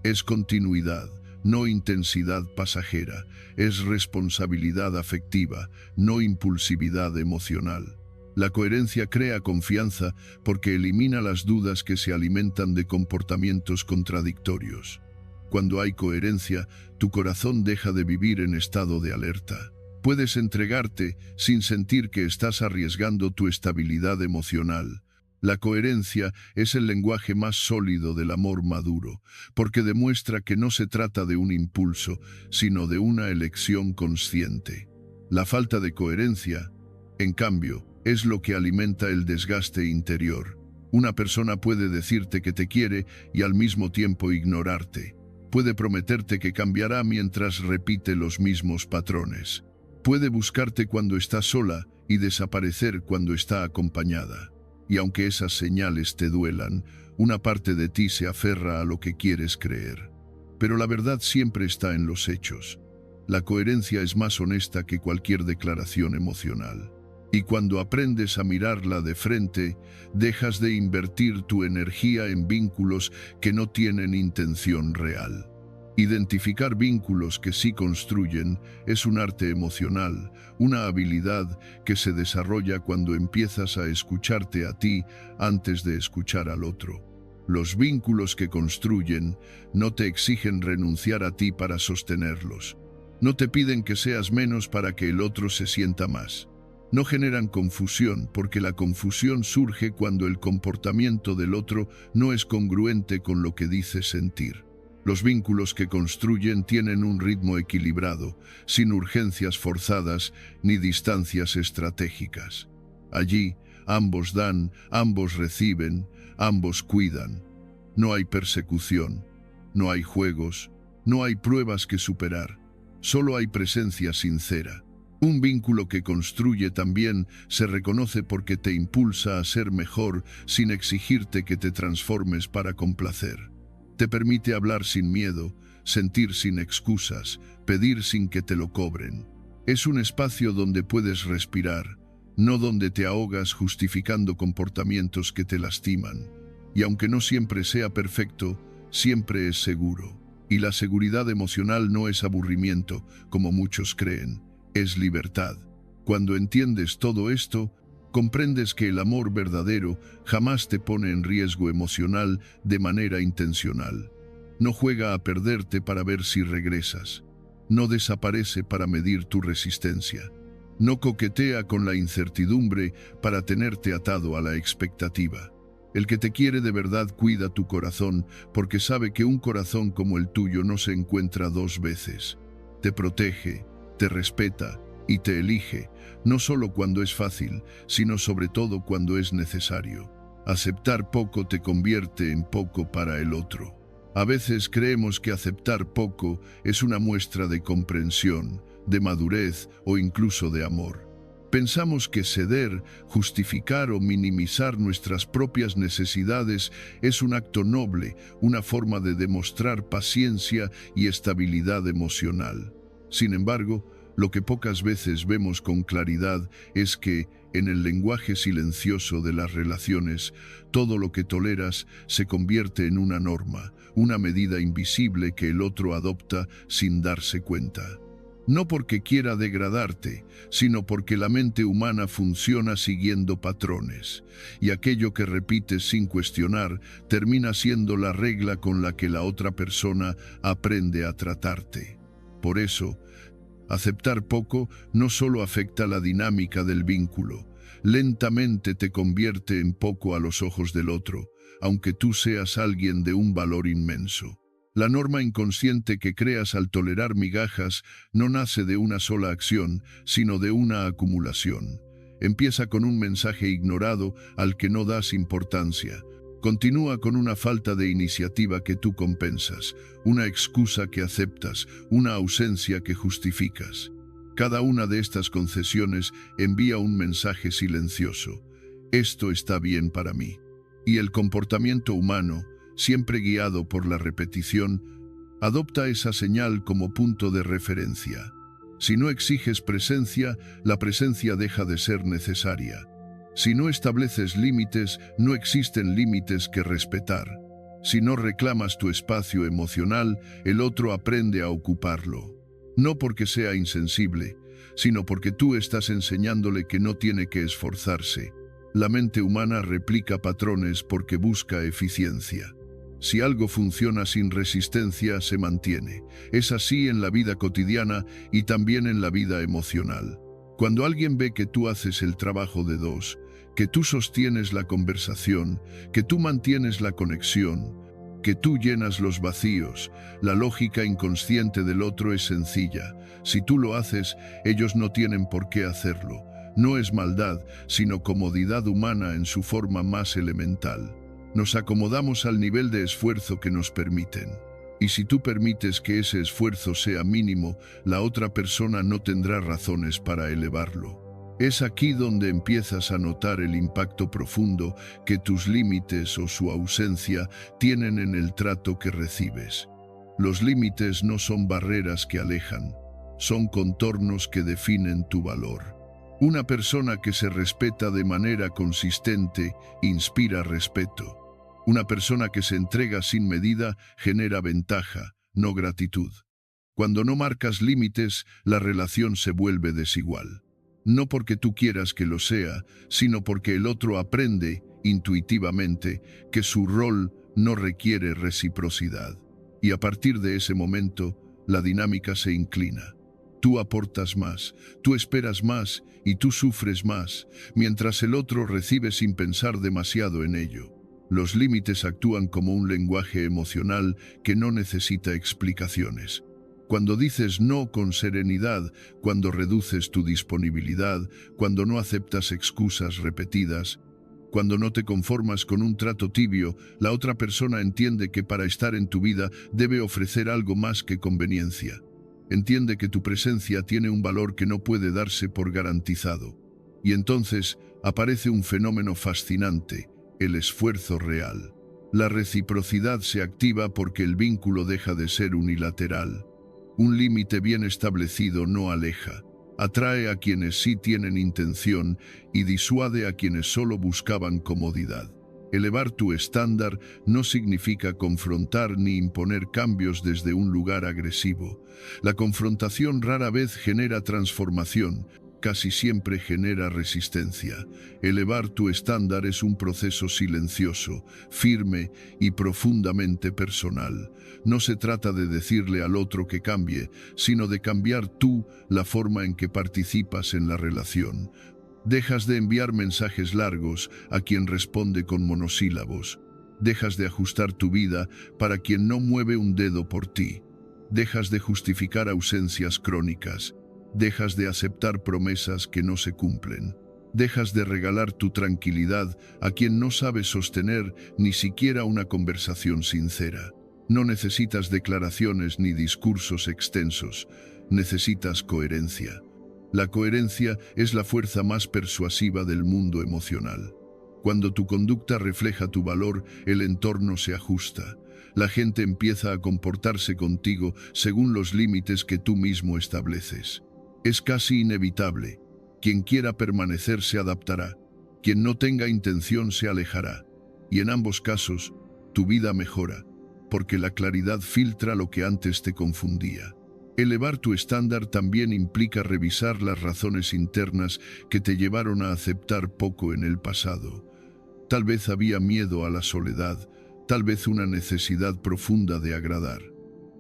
Es continuidad, no intensidad pasajera, es responsabilidad afectiva, no impulsividad emocional. La coherencia crea confianza porque elimina las dudas que se alimentan de comportamientos contradictorios. Cuando hay coherencia, tu corazón deja de vivir en estado de alerta. Puedes entregarte sin sentir que estás arriesgando tu estabilidad emocional. La coherencia es el lenguaje más sólido del amor maduro, porque demuestra que no se trata de un impulso, sino de una elección consciente. La falta de coherencia, en cambio, es lo que alimenta el desgaste interior. Una persona puede decirte que te quiere y al mismo tiempo ignorarte. Puede prometerte que cambiará mientras repite los mismos patrones. Puede buscarte cuando está sola y desaparecer cuando está acompañada. Y aunque esas señales te duelan, una parte de ti se aferra a lo que quieres creer. Pero la verdad siempre está en los hechos. La coherencia es más honesta que cualquier declaración emocional. Y cuando aprendes a mirarla de frente, dejas de invertir tu energía en vínculos que no tienen intención real. Identificar vínculos que sí construyen es un arte emocional, una habilidad que se desarrolla cuando empiezas a escucharte a ti antes de escuchar al otro. Los vínculos que construyen no te exigen renunciar a ti para sostenerlos. No te piden que seas menos para que el otro se sienta más. No generan confusión, porque la confusión surge cuando el comportamiento del otro no es congruente con lo que dice sentir. Los vínculos que construyen tienen un ritmo equilibrado, sin urgencias forzadas ni distancias estratégicas. Allí, ambos dan, ambos reciben, ambos cuidan. No hay persecución, no hay juegos, no hay pruebas que superar. Solo hay presencia sincera. Un vínculo que construye también se reconoce porque te impulsa a ser mejor sin exigirte que te transformes para complacer. Te permite hablar sin miedo, sentir sin excusas, pedir sin que te lo cobren. Es un espacio donde puedes respirar, no donde te ahogas justificando comportamientos que te lastiman. Y aunque no siempre sea perfecto, siempre es seguro. Y la seguridad emocional no es aburrimiento, como muchos creen, es libertad. Cuando entiendes todo esto, comprendes que el amor verdadero jamás te pone en riesgo emocional de manera intencional. No juega a perderte para ver si regresas. No desaparece para medir tu resistencia. No coquetea con la incertidumbre para tenerte atado a la expectativa. El que te quiere de verdad cuida tu corazón porque sabe que un corazón como el tuyo no se encuentra dos veces. Te protege, te respeta y te elige, no solo cuando es fácil, sino sobre todo cuando es necesario. Aceptar poco te convierte en poco para el otro. A veces creemos que aceptar poco es una muestra de comprensión, de madurez o incluso de amor. Pensamos que ceder, justificar o minimizar nuestras propias necesidades es un acto noble, una forma de demostrar paciencia y estabilidad emocional. Sin embargo, lo que pocas veces vemos con claridad es que, en el lenguaje silencioso de las relaciones, todo lo que toleras se convierte en una norma, una medida invisible que el otro adopta sin darse cuenta. No porque quiera degradarte, sino porque la mente humana funciona siguiendo patrones, y aquello que repites sin cuestionar termina siendo la regla con la que la otra persona aprende a tratarte. Por eso, aceptar poco no solo afecta la dinámica del vínculo, lentamente te convierte en poco a los ojos del otro, aunque tú seas alguien de un valor inmenso. La norma inconsciente que creas al tolerar migajas no nace de una sola acción, sino de una acumulación. Empieza con un mensaje ignorado al que no das importancia. Continúa con una falta de iniciativa que tú compensas, una excusa que aceptas, una ausencia que justificas. Cada una de estas concesiones envía un mensaje silencioso. Esto está bien para mí. Y el comportamiento humano, siempre guiado por la repetición, adopta esa señal como punto de referencia. Si no exiges presencia, la presencia deja de ser necesaria. Si no estableces límites, no existen límites que respetar. Si no reclamas tu espacio emocional, el otro aprende a ocuparlo. No porque sea insensible, sino porque tú estás enseñándole que no tiene que esforzarse. La mente humana replica patrones porque busca eficiencia. Si algo funciona sin resistencia, se mantiene. Es así en la vida cotidiana y también en la vida emocional. Cuando alguien ve que tú haces el trabajo de dos, que tú sostienes la conversación, que tú mantienes la conexión, que tú llenas los vacíos, la lógica inconsciente del otro es sencilla. Si tú lo haces, ellos no tienen por qué hacerlo. No es maldad, sino comodidad humana en su forma más elemental. Nos acomodamos al nivel de esfuerzo que nos permiten. Y si tú permites que ese esfuerzo sea mínimo, la otra persona no tendrá razones para elevarlo. Es aquí donde empiezas a notar el impacto profundo que tus límites o su ausencia tienen en el trato que recibes. Los límites no son barreras que alejan, son contornos que definen tu valor. Una persona que se respeta de manera consistente inspira respeto. Una persona que se entrega sin medida genera ventaja, no gratitud. Cuando no marcas límites, la relación se vuelve desigual. No porque tú quieras que lo sea, sino porque el otro aprende, intuitivamente, que su rol no requiere reciprocidad. Y a partir de ese momento, la dinámica se inclina. Tú aportas más, tú esperas más y tú sufres más, mientras el otro recibe sin pensar demasiado en ello. Los límites actúan como un lenguaje emocional que no necesita explicaciones. Cuando dices no con serenidad, cuando reduces tu disponibilidad, cuando no aceptas excusas repetidas, cuando no te conformas con un trato tibio, la otra persona entiende que para estar en tu vida debe ofrecer algo más que conveniencia. Entiende que tu presencia tiene un valor que no puede darse por garantizado. Y entonces aparece un fenómeno fascinante, el esfuerzo real. La reciprocidad se activa porque el vínculo deja de ser unilateral. Un límite bien establecido no aleja, atrae a quienes sí tienen intención y disuade a quienes solo buscaban comodidad. Elevar tu estándar no significa confrontar ni imponer cambios desde un lugar agresivo. La confrontación rara vez genera transformación, casi siempre genera resistencia. Elevar tu estándar es un proceso silencioso, firme y profundamente personal. No se trata de decirle al otro que cambie, sino de cambiar tú la forma en que participas en la relación. Dejas de enviar mensajes largos a quien responde con monosílabos. Dejas de ajustar tu vida para quien no mueve un dedo por ti. Dejas de justificar ausencias crónicas. Dejas de aceptar promesas que no se cumplen. Dejas de regalar tu tranquilidad a quien no sabe sostener ni siquiera una conversación sincera. No necesitas declaraciones ni discursos extensos. Necesitas coherencia. La coherencia es la fuerza más persuasiva del mundo emocional. Cuando tu conducta refleja tu valor, el entorno se ajusta. La gente empieza a comportarse contigo según los límites que tú mismo estableces. Es casi inevitable. Quien quiera permanecer se adaptará. Quien no tenga intención se alejará. Y en ambos casos, tu vida mejora, porque la claridad filtra lo que antes te confundía. Elevar tu estándar también implica revisar las razones internas que te llevaron a aceptar poco en el pasado. Tal vez había miedo a la soledad, tal vez una necesidad profunda de agradar.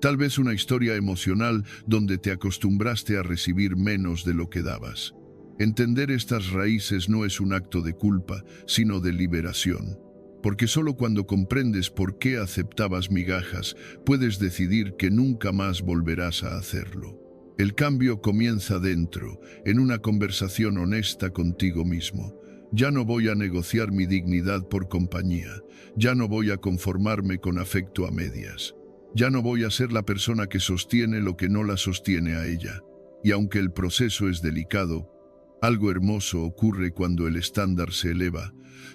Tal vez una historia emocional donde te acostumbraste a recibir menos de lo que dabas. Entender estas raíces no es un acto de culpa, sino de liberación. Porque solo cuando comprendes por qué aceptabas migajas, puedes decidir que nunca más volverás a hacerlo. El cambio comienza dentro, en una conversación honesta contigo mismo. Ya no voy a negociar mi dignidad por compañía. Ya no voy a conformarme con afecto a medias. Ya no voy a ser la persona que sostiene lo que no la sostiene a ella. Y aunque el proceso es delicado, algo hermoso ocurre cuando el estándar se eleva.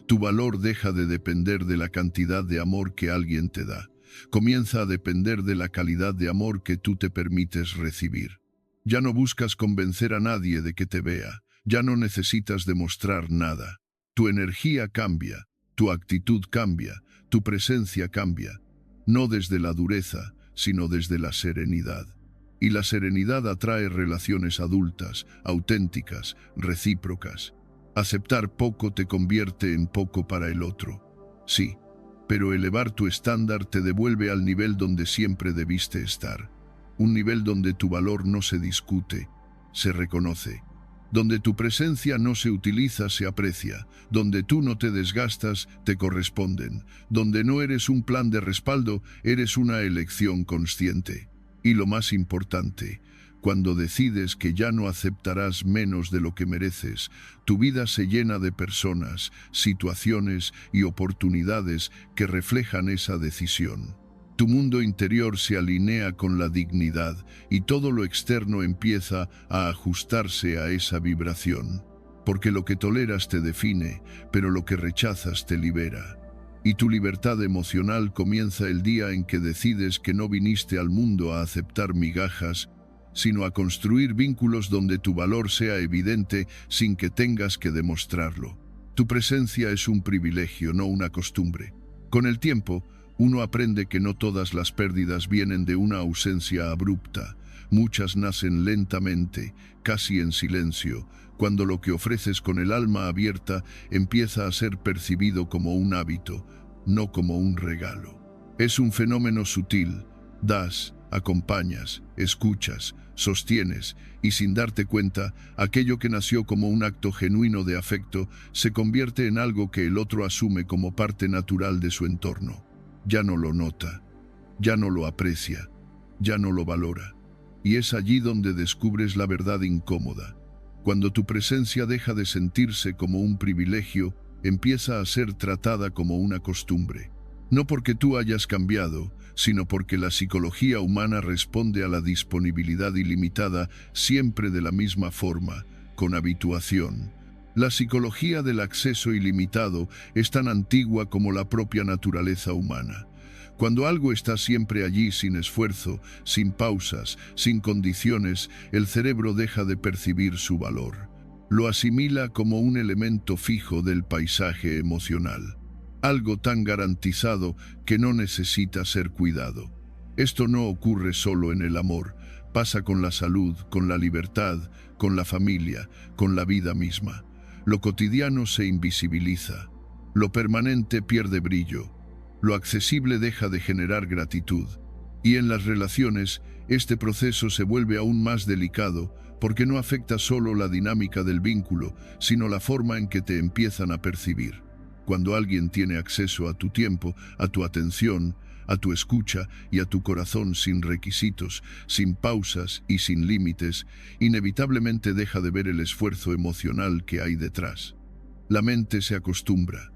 Tu valor deja de depender de la cantidad de amor que alguien te da. Comienza a depender de la calidad de amor que tú te permites recibir. Ya no buscas convencer a nadie de que te vea. Ya no necesitas demostrar nada. Tu energía cambia, tu actitud cambia, tu presencia cambia. No desde la dureza, sino desde la serenidad. Y la serenidad atrae relaciones adultas, auténticas, recíprocas. Aceptar poco te convierte en poco para el otro. Sí, pero elevar tu estándar te devuelve al nivel donde siempre debiste estar. Un nivel donde tu valor no se discute, se reconoce. Donde tu presencia no se utiliza, se aprecia. Donde tú no te desgastas, te corresponden. Donde no eres un plan de respaldo, eres una elección consciente. Y lo más importante, cuando decides que ya no aceptarás menos de lo que mereces, tu vida se llena de personas, situaciones y oportunidades que reflejan esa decisión. Tu mundo interior se alinea con la dignidad y todo lo externo empieza a ajustarse a esa vibración. Porque lo que toleras te define, pero lo que rechazas te libera. Y tu libertad emocional comienza el día en que decides que no viniste al mundo a aceptar migajas, sino a construir vínculos donde tu valor sea evidente sin que tengas que demostrarlo. Tu presencia es un privilegio, no una costumbre. Con el tiempo, uno aprende que no todas las pérdidas vienen de una ausencia abrupta. Muchas nacen lentamente, casi en silencio, cuando lo que ofreces con el alma abierta empieza a ser percibido como un hábito, no como un regalo. Es un fenómeno sutil. Das, acompañas, escuchas, sostienes, y sin darte cuenta, aquello que nació como un acto genuino de afecto se convierte en algo que el otro asume como parte natural de su entorno. Ya no lo nota, ya no lo aprecia, ya no lo valora. Y es allí donde descubres la verdad incómoda. Cuando tu presencia deja de sentirse como un privilegio, empieza a ser tratada como una costumbre. No porque tú hayas cambiado, sino porque la psicología humana responde a la disponibilidad ilimitada siempre de la misma forma, con habituación. La psicología del acceso ilimitado es tan antigua como la propia naturaleza humana. Cuando algo está siempre allí sin esfuerzo, sin pausas, sin condiciones, el cerebro deja de percibir su valor. Lo asimila como un elemento fijo del paisaje emocional. Algo tan garantizado que no necesita ser cuidado. Esto no ocurre solo en el amor, pasa con la salud, con la libertad, con la familia, con la vida misma. Lo cotidiano se invisibiliza, lo permanente pierde brillo, lo accesible deja de generar gratitud. Y en las relaciones, este proceso se vuelve aún más delicado porque no afecta solo la dinámica del vínculo, sino la forma en que te empiezan a percibir. Cuando alguien tiene acceso a tu tiempo, a tu atención, a tu escucha y a tu corazón sin requisitos, sin pausas y sin límites, inevitablemente deja de ver el esfuerzo emocional que hay detrás. La mente se acostumbra,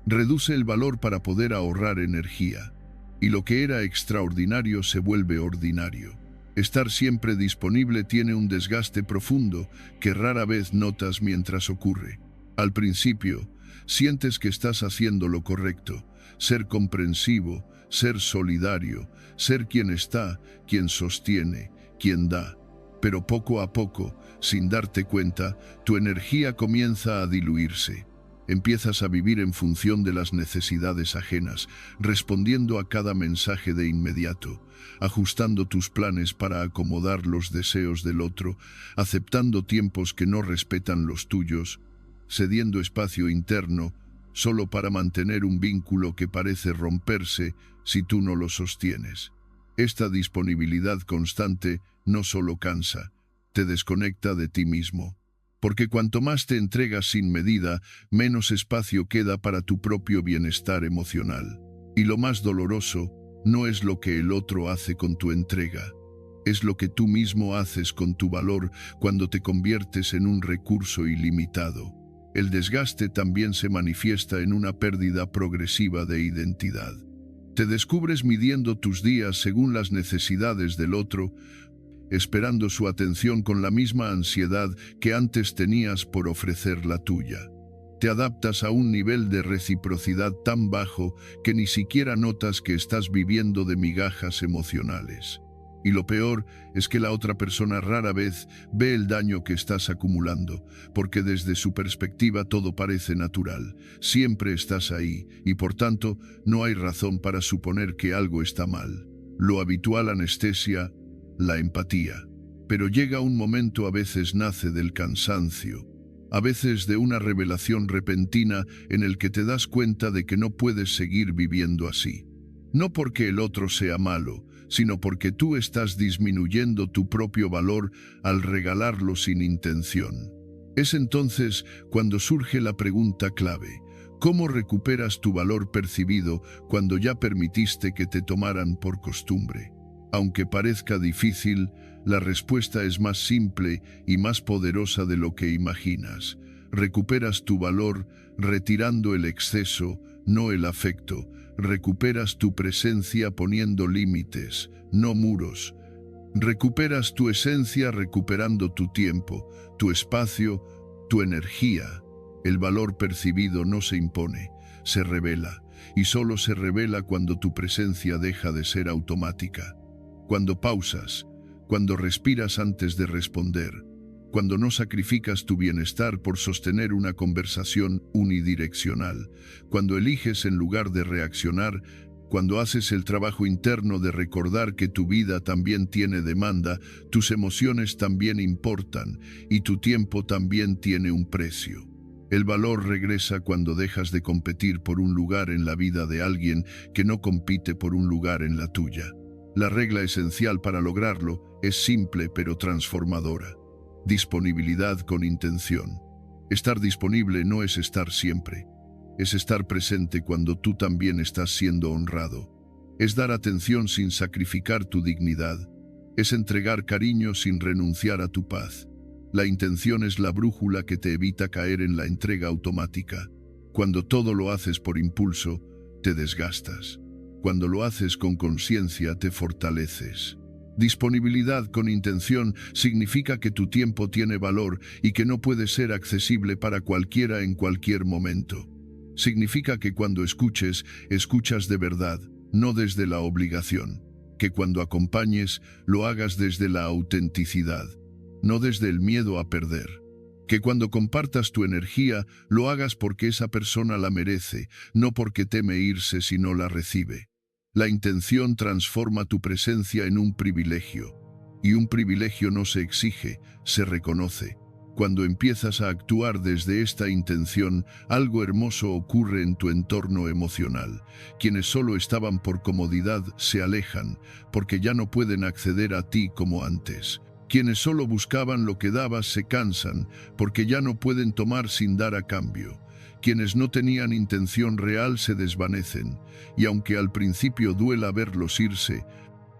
reduce el valor para poder ahorrar energía, y lo que era extraordinario se vuelve ordinario. Estar siempre disponible tiene un desgaste profundo que rara vez notas mientras ocurre. Al principio, sientes que estás haciendo lo correcto, ser comprensivo, ser solidario, ser quien está, quien sostiene, quien da. Pero poco a poco, sin darte cuenta, tu energía comienza a diluirse. Empiezas a vivir en función de las necesidades ajenas, respondiendo a cada mensaje de inmediato, ajustando tus planes para acomodar los deseos del otro, aceptando tiempos que no respetan los tuyos, cediendo espacio interno solo para mantener un vínculo que parece romperse si tú no lo sostienes. Esta disponibilidad constante no solo cansa, te desconecta de ti mismo, porque cuanto más te entregas sin medida, menos espacio queda para tu propio bienestar emocional. Y lo más doloroso no es lo que el otro hace con tu entrega, es lo que tú mismo haces con tu valor cuando te conviertes en un recurso ilimitado. El desgaste también se manifiesta en una pérdida progresiva de identidad. Te descubres midiendo tus días según las necesidades del otro, esperando su atención con la misma ansiedad que antes tenías por ofrecer la tuya. Te adaptas a un nivel de reciprocidad tan bajo que ni siquiera notas que estás viviendo de migajas emocionales. Y lo peor es que la otra persona rara vez ve el daño que estás acumulando, porque desde su perspectiva todo parece natural. Siempre estás ahí, y por tanto no hay razón para suponer que algo está mal. Lo habitual anestesia la empatía. Pero llega un momento, a veces nace del cansancio, a veces de una revelación repentina en el que te das cuenta de que no puedes seguir viviendo así. No porque el otro sea malo, sino porque tú estás disminuyendo tu propio valor al regalarlo sin intención. Es entonces cuando surge la pregunta clave: ¿cómo recuperas tu valor percibido cuando ya permitiste que te tomaran por costumbre? Aunque parezca difícil, la respuesta es más simple y más poderosa de lo que imaginas. Recuperas tu valor retirando el exceso, no el afecto. Recuperas tu presencia poniendo límites, no muros. Recuperas tu esencia recuperando tu tiempo, tu espacio, tu energía. El valor percibido no se impone, se revela, y solo se revela cuando tu presencia deja de ser automática. Cuando pausas, cuando respiras antes de responder, cuando no sacrificas tu bienestar por sostener una conversación unidireccional, cuando eliges en lugar de reaccionar, cuando haces el trabajo interno de recordar que tu vida también tiene demanda, tus emociones también importan y tu tiempo también tiene un precio. El valor regresa cuando dejas de competir por un lugar en la vida de alguien que no compite por un lugar en la tuya. La regla esencial para lograrlo es simple pero transformadora. Disponibilidad con intención. Estar disponible no es estar siempre. Es estar presente cuando tú también estás siendo honrado. Es dar atención sin sacrificar tu dignidad. Es entregar cariño sin renunciar a tu paz. La intención es la brújula que te evita caer en la entrega automática. Cuando todo lo haces por impulso, te desgastas. Cuando lo haces con conciencia, te fortaleces. Disponibilidad con intención significa que tu tiempo tiene valor y que no puede ser accesible para cualquiera en cualquier momento. Significa que cuando escuches, escuchas de verdad, no desde la obligación. Que cuando acompañes, lo hagas desde la autenticidad, no desde el miedo a perder. Que cuando compartas tu energía, lo hagas porque esa persona la merece, no porque teme irse si no la recibe. La intención transforma tu presencia en un privilegio. Y un privilegio no se exige, se reconoce. Cuando empiezas a actuar desde esta intención, algo hermoso ocurre en tu entorno emocional. Quienes solo estaban por comodidad se alejan, porque ya no pueden acceder a ti como antes. Quienes solo buscaban lo que dabas se cansan, porque ya no pueden tomar sin dar a cambio. Quienes no tenían intención real se desvanecen, y aunque al principio duela verlos irse,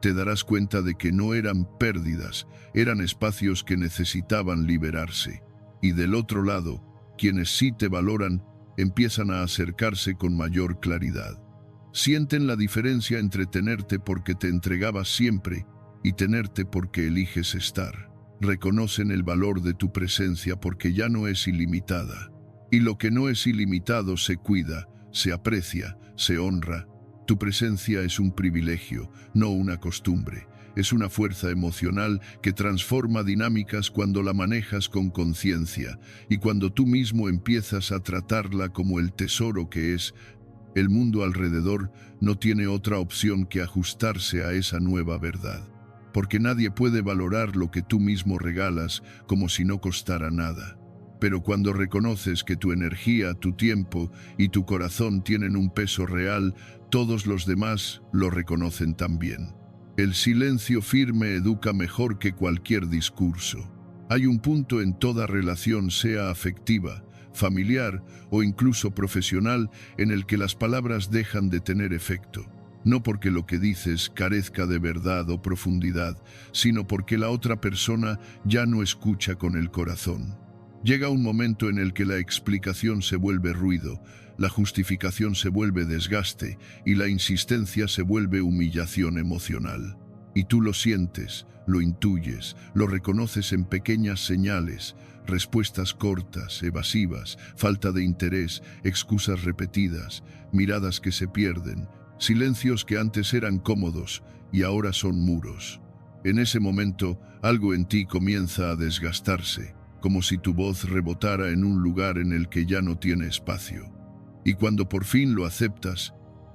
te darás cuenta de que no eran pérdidas, eran espacios que necesitaban liberarse. Y del otro lado, quienes sí te valoran, empiezan a acercarse con mayor claridad. Sienten la diferencia entre tenerte porque te entregabas siempre y tenerte porque eliges estar. Reconocen el valor de tu presencia porque ya no es ilimitada. Y lo que no es ilimitado se cuida, se aprecia, se honra. Tu presencia es un privilegio, no una costumbre. Es una fuerza emocional que transforma dinámicas cuando la manejas con conciencia y cuando tú mismo empiezas a tratarla como el tesoro que es. El mundo alrededor no tiene otra opción que ajustarse a esa nueva verdad, porque nadie puede valorar lo que tú mismo regalas como si no costara nada. Pero cuando reconoces que tu energía, tu tiempo y tu corazón tienen un peso real, todos los demás lo reconocen también. El silencio firme educa mejor que cualquier discurso. Hay un punto en toda relación, sea afectiva, familiar o incluso profesional, en el que las palabras dejan de tener efecto. No porque lo que dices carezca de verdad o profundidad, sino porque la otra persona ya no escucha con el corazón. Llega un momento en el que la explicación se vuelve ruido, la justificación se vuelve desgaste y la insistencia se vuelve humillación emocional. Y tú lo sientes, lo intuyes, lo reconoces en pequeñas señales, respuestas cortas, evasivas, falta de interés, excusas repetidas, miradas que se pierden, silencios que antes eran cómodos y ahora son muros. En ese momento, algo en ti comienza a desgastarse, como si tu voz rebotara en un lugar en el que ya no tiene espacio. Y cuando por fin lo aceptas,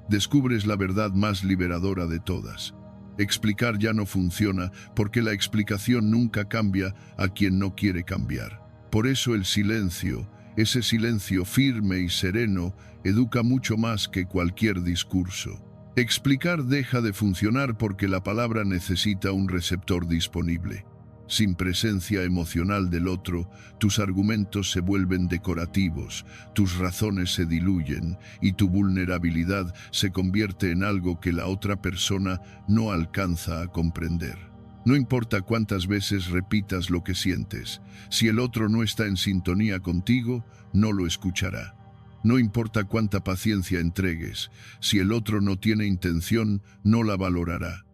descubres la verdad más liberadora de todas. Explicar ya no funciona porque la explicación nunca cambia a quien no quiere cambiar. Por eso el silencio, ese silencio firme y sereno, educa mucho más que cualquier discurso. Explicar deja de funcionar porque la palabra necesita un receptor disponible. Sin presencia emocional del otro, tus argumentos se vuelven decorativos, tus razones se diluyen y tu vulnerabilidad se convierte en algo que la otra persona no alcanza a comprender. No importa cuántas veces repitas lo que sientes, si el otro no está en sintonía contigo, no lo escuchará. No importa cuánta paciencia entregues, si el otro no tiene intención, no la valorará.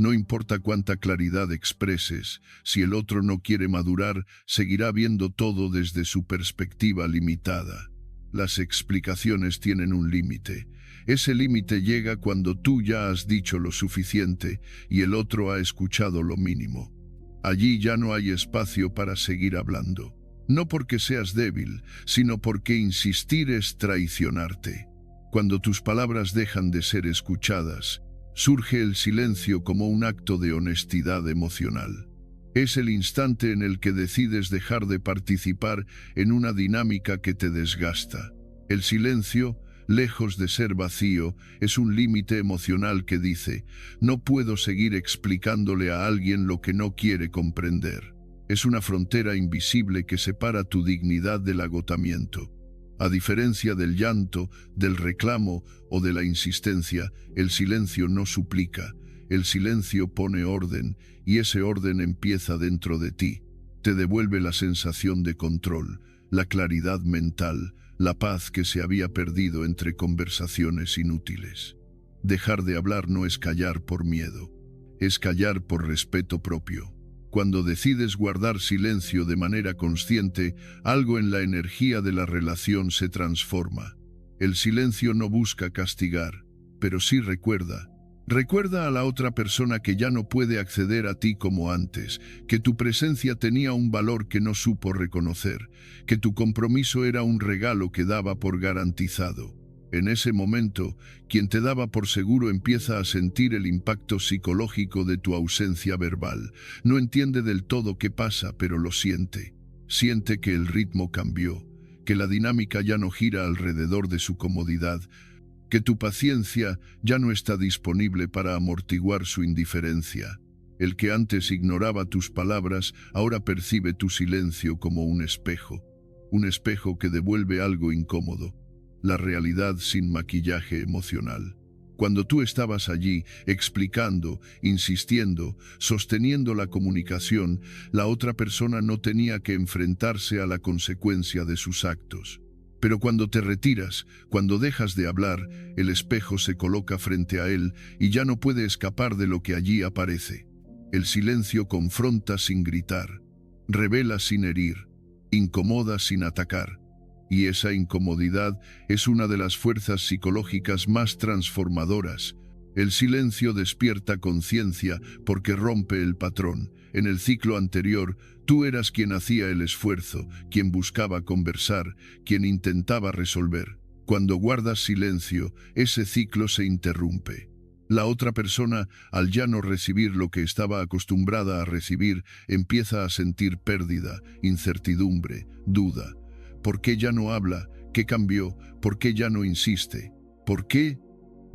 No importa cuánta claridad expreses, si el otro no quiere madurar, seguirá viendo todo desde su perspectiva limitada. Las explicaciones tienen un límite. Ese límite llega cuando tú ya has dicho lo suficiente y el otro ha escuchado lo mínimo. Allí ya no hay espacio para seguir hablando. No porque seas débil, sino porque insistir es traicionarte. Cuando tus palabras dejan de ser escuchadas, surge el silencio como un acto de honestidad emocional. Es el instante en el que decides dejar de participar en una dinámica que te desgasta. El silencio, lejos de ser vacío, es un límite emocional que dice: no puedo seguir explicándole a alguien lo que no quiere comprender. Es una frontera invisible que separa tu dignidad del agotamiento. A diferencia del llanto, del reclamo o de la insistencia, el silencio no suplica. El silencio pone orden, y ese orden empieza dentro de ti. Te devuelve la sensación de control, la claridad mental, la paz que se había perdido entre conversaciones inútiles. Dejar de hablar no es callar por miedo, es callar por respeto propio. Cuando decides guardar silencio de manera consciente, algo en la energía de la relación se transforma. El silencio no busca castigar, pero sí recuerda. Recuerda a la otra persona que ya no puede acceder a ti como antes, que tu presencia tenía un valor que no supo reconocer, que tu compromiso era un regalo que daba por garantizado. En ese momento, quien te daba por seguro empieza a sentir el impacto psicológico de tu ausencia verbal. No entiende del todo qué pasa, pero lo siente. Siente que el ritmo cambió, que la dinámica ya no gira alrededor de su comodidad, que tu paciencia ya no está disponible para amortiguar su indiferencia. El que antes ignoraba tus palabras, ahora percibe tu silencio como un espejo que devuelve algo incómodo, la realidad sin maquillaje emocional. Cuando tú estabas allí, explicando, insistiendo, sosteniendo la comunicación, la otra persona no tenía que enfrentarse a la consecuencia de sus actos. Pero cuando te retiras, cuando dejas de hablar, el espejo se coloca frente a él y ya no puede escapar de lo que allí aparece. El silencio confronta sin gritar, revela sin herir, incomoda sin atacar. Y esa incomodidad es una de las fuerzas psicológicas más transformadoras. El silencio despierta conciencia porque rompe el patrón. En el ciclo anterior, tú eras quien hacía el esfuerzo, quien buscaba conversar, quien intentaba resolver. Cuando guardas silencio, ese ciclo se interrumpe. La otra persona, al ya no recibir lo que estaba acostumbrada a recibir, empieza a sentir pérdida, incertidumbre, duda. ¿Por qué ya no habla? ¿Qué cambió? ¿Por qué ya no insiste? ¿Por qué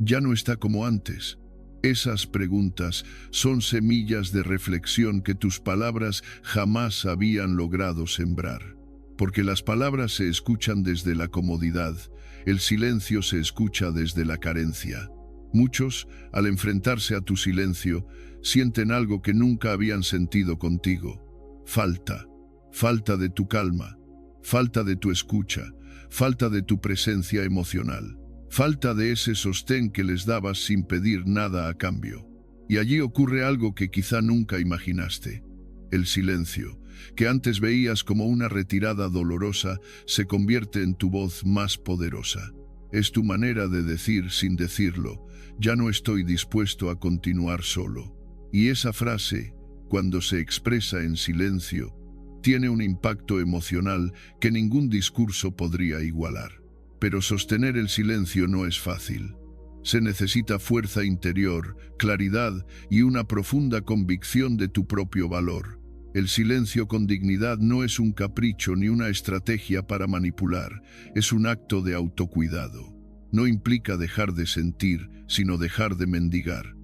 ya no está como antes? Esas preguntas son semillas de reflexión que tus palabras jamás habían logrado sembrar. Porque las palabras se escuchan desde la comodidad, el silencio se escucha desde la carencia. Muchos, al enfrentarse a tu silencio, sienten algo que nunca habían sentido contigo. Falta de tu calma, falta de tu escucha, falta de tu presencia emocional. Falta de ese sostén que les dabas sin pedir nada a cambio. Y allí ocurre algo que quizá nunca imaginaste. El silencio, que antes veías como una retirada dolorosa, se convierte en tu voz más poderosa. Es tu manera de decir sin decirlo: ya no estoy dispuesto a continuar solo. Y esa frase, cuando se expresa en silencio, tiene un impacto emocional que ningún discurso podría igualar. Pero sostener el silencio no es fácil. Se necesita fuerza interior, claridad y una profunda convicción de tu propio valor. El silencio con dignidad no es un capricho ni una estrategia para manipular, es un acto de autocuidado. No implica dejar de sentir, sino dejar de mendigar.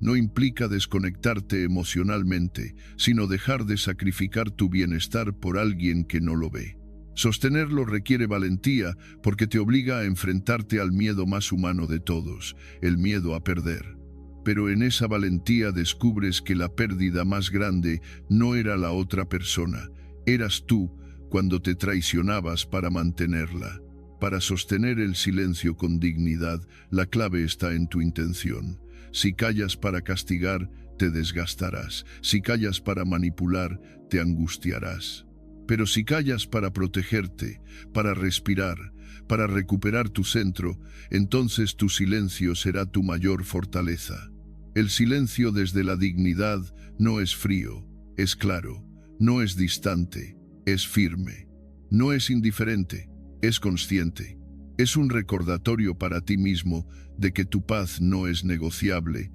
No implica desconectarte emocionalmente, sino dejar de sacrificar tu bienestar por alguien que no lo ve. Sostenerlo requiere valentía porque te obliga a enfrentarte al miedo más humano de todos, el miedo a perder. Pero en esa valentía descubres que la pérdida más grande no era la otra persona, eras tú cuando te traicionabas para mantenerla. Para sostener el silencio con dignidad, la clave está en tu intención. Si callas para castigar, te desgastarás. Si callas para manipular, te angustiarás. Pero si callas para protegerte, para respirar, para recuperar tu centro, entonces tu silencio será tu mayor fortaleza. El silencio desde la dignidad no es frío, Es claro, no es distante, es firme. No es indiferente, es consciente. Es un recordatorio para ti mismo de que tu paz no es negociable,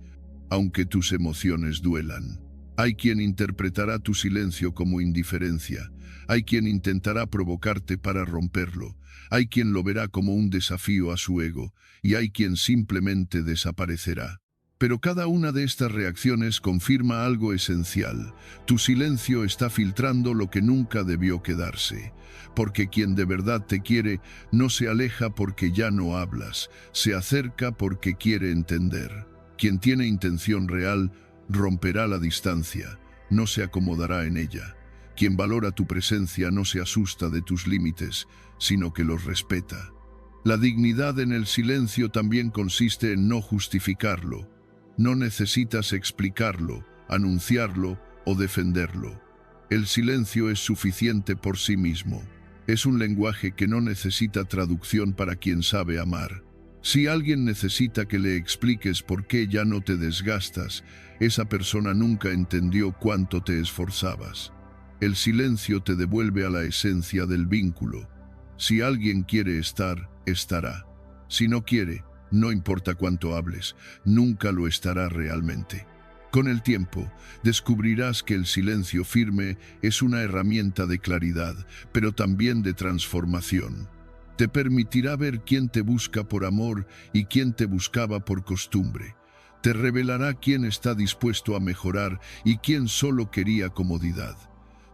aunque tus emociones duelan. Hay quien interpretará tu silencio como indiferencia, hay quien intentará provocarte para romperlo, hay quien lo verá como un desafío a su ego, y hay quien simplemente desaparecerá. Pero cada una de estas reacciones confirma algo esencial. Tu silencio está filtrando lo que nunca debió quedarse, porque quien de verdad te quiere no se aleja porque ya no hablas, se acerca porque quiere entender. Quien tiene intención real romperá la distancia, no se acomodará en ella. Quien valora tu presencia no se asusta de tus límites, sino que los respeta. La dignidad en el silencio también consiste en no justificarlo. No necesitas explicarlo, anunciarlo o defenderlo. El silencio es suficiente por sí mismo. Es un lenguaje que no necesita traducción para quien sabe amar. Si alguien necesita que le expliques por qué ya no te desgastas, esa persona nunca entendió cuánto te esforzabas. El silencio te devuelve a la esencia del vínculo. Si alguien quiere estar, estará. Si no quiere, no importa cuánto hables, nunca lo estará realmente. Con el tiempo, descubrirás que el silencio firme es una herramienta de claridad, pero también de transformación. Te permitirá ver quién te busca por amor y quién te buscaba por costumbre. Te revelará quién está dispuesto a mejorar y quién solo quería comodidad.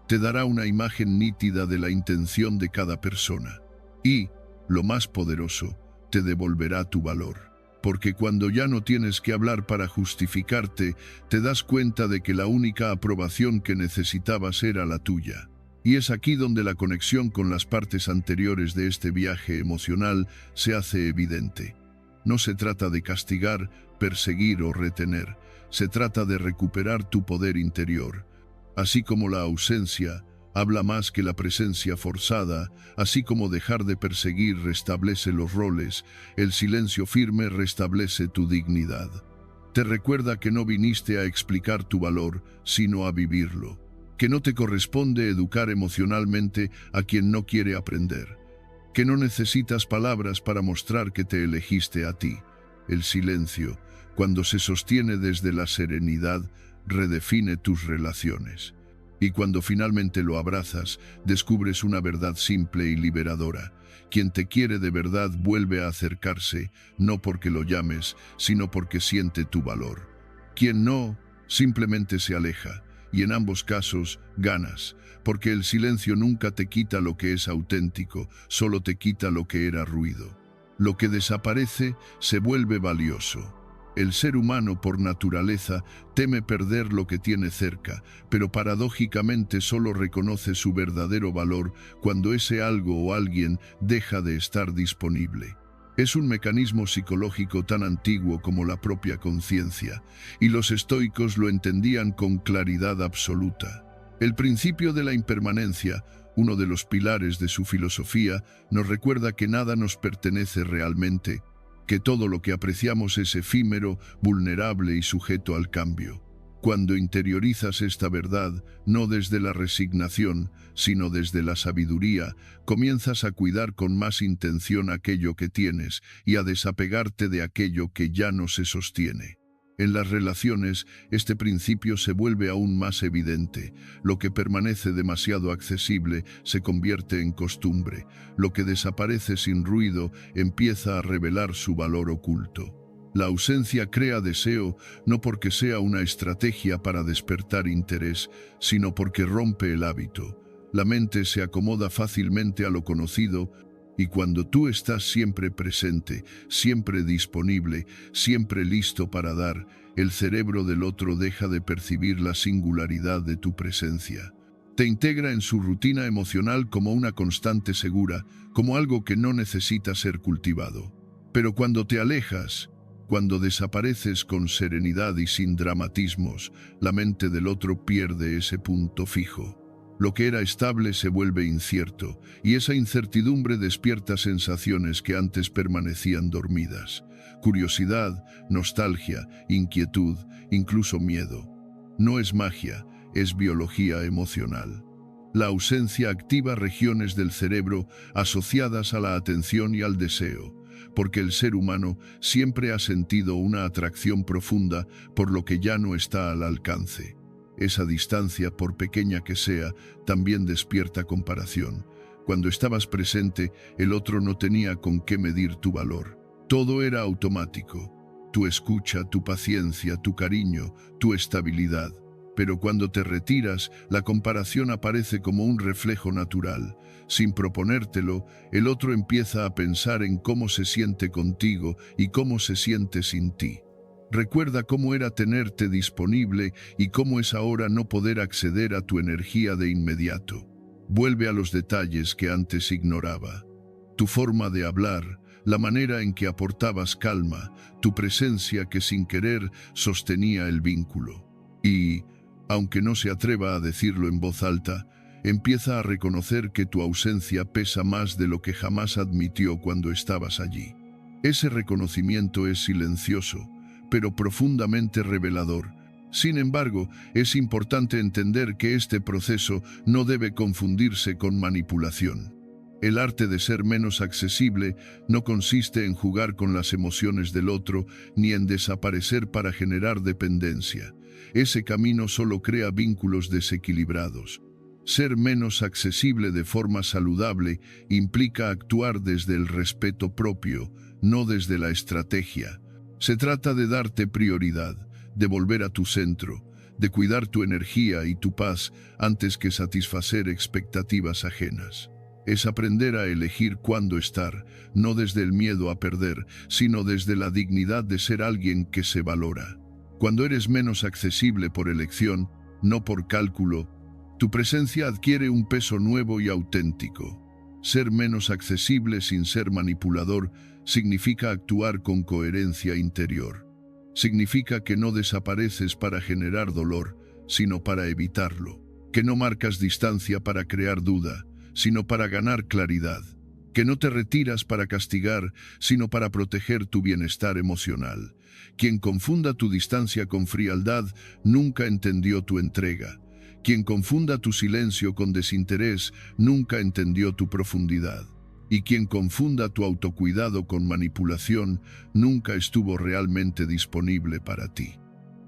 Te dará una imagen nítida de la intención de cada persona. Y, lo más poderoso, te devolverá tu valor. Porque cuando ya no tienes que hablar para justificarte, te das cuenta de que la única aprobación que necesitabas era la tuya. Y es aquí donde la conexión con las partes anteriores de este viaje emocional se hace evidente. No se trata de castigar, perseguir o retener, se trata de recuperar tu poder interior. Así como la ausencia habla más que la presencia forzada, así como dejar de perseguir restablece los roles, el silencio firme restablece tu dignidad. Te recuerda que no viniste a explicar tu valor, sino a vivirlo. Que no te corresponde educar emocionalmente a quien no quiere aprender. Que no necesitas palabras para mostrar que te elegiste a ti. El silencio, cuando se sostiene desde la serenidad, redefine tus relaciones. Y cuando finalmente lo abrazas, descubres una verdad simple y liberadora. Quien te quiere de verdad vuelve a acercarse, no porque lo llames, sino porque siente tu valor. Quien no, simplemente se aleja. Y en ambos casos, ganas, porque el silencio nunca te quita lo que es auténtico, solo te quita lo que era ruido. Lo que desaparece se vuelve valioso. El ser humano por naturaleza teme perder lo que tiene cerca, pero paradójicamente solo reconoce su verdadero valor cuando ese algo o alguien deja de estar disponible. Es un mecanismo psicológico tan antiguo como la propia conciencia, y los estoicos lo entendían con claridad absoluta. El principio de la impermanencia, uno de los pilares de su filosofía, nos recuerda que nada nos pertenece realmente, que todo lo que apreciamos es efímero, vulnerable y sujeto al cambio. Cuando interiorizas esta verdad, no desde la resignación, sino desde la sabiduría, comienzas a cuidar con más intención aquello que tienes y a desapegarte de aquello que ya no se sostiene. En las relaciones, este principio se vuelve aún más evidente. Lo que permanece demasiado accesible se convierte en costumbre. Lo que desaparece sin ruido empieza a revelar su valor oculto. La ausencia crea deseo no porque sea una estrategia para despertar interés, sino porque rompe el hábito. La mente se acomoda fácilmente a lo conocido, y cuando tú estás siempre presente, siempre disponible, siempre listo para dar, el cerebro del otro deja de percibir la singularidad de tu presencia. Te integra en su rutina emocional como una constante segura, como algo que no necesita ser cultivado. Pero cuando te alejas, cuando desapareces con serenidad y sin dramatismos, la mente del otro pierde ese punto fijo. Lo que era estable se vuelve incierto, y esa incertidumbre despierta sensaciones que antes permanecían dormidas. Curiosidad, nostalgia, inquietud, incluso miedo. No es magia, es biología emocional. La ausencia activa regiones del cerebro asociadas a la atención y al deseo, porque el ser humano siempre ha sentido una atracción profunda por lo que ya no está al alcance. Esa distancia, por pequeña que sea, también despierta comparación. Cuando estabas presente, el otro no tenía con qué medir tu valor. Todo era automático. Tu escucha, tu paciencia, tu cariño, tu estabilidad. Pero cuando te retiras, la comparación aparece como un reflejo natural. Sin proponértelo, el otro empieza a pensar en cómo se siente contigo y cómo se siente sin ti. Recuerda cómo era tenerte disponible y cómo es ahora no poder acceder a tu energía de inmediato. Vuelve a los detalles que antes ignoraba. Tu forma de hablar, la manera en que aportabas calma, tu presencia que sin querer sostenía el vínculo. Y, aunque no se atreva a decirlo en voz alta, empieza a reconocer que tu ausencia pesa más de lo que jamás admitió cuando estabas allí. Ese reconocimiento es silencioso, pero profundamente revelador. Sin embargo, es importante entender que este proceso no debe confundirse con manipulación. El arte de ser menos accesible no consiste en jugar con las emociones del otro ni en desaparecer para generar dependencia. Ese camino solo crea vínculos desequilibrados. Ser menos accesible de forma saludable implica actuar desde el respeto propio, no desde la estrategia. Se trata de darte prioridad, de volver a tu centro, de cuidar tu energía y tu paz antes que satisfacer expectativas ajenas. Es aprender a elegir cuándo estar, no desde el miedo a perder, sino desde la dignidad de ser alguien que se valora. Cuando eres menos accesible por elección, no por cálculo, tu presencia adquiere un peso nuevo y auténtico. Ser menos accesible sin ser manipulador significa actuar con coherencia interior. Significa que no desapareces para generar dolor, sino para evitarlo. Que no marcas distancia para crear duda, sino para ganar claridad. Que no te retiras para castigar, sino para proteger tu bienestar emocional. Quien confunda tu distancia con frialdad nunca entendió tu entrega. Quien confunda tu silencio con desinterés nunca entendió tu profundidad. Y quien confunda tu autocuidado con manipulación nunca estuvo realmente disponible para ti.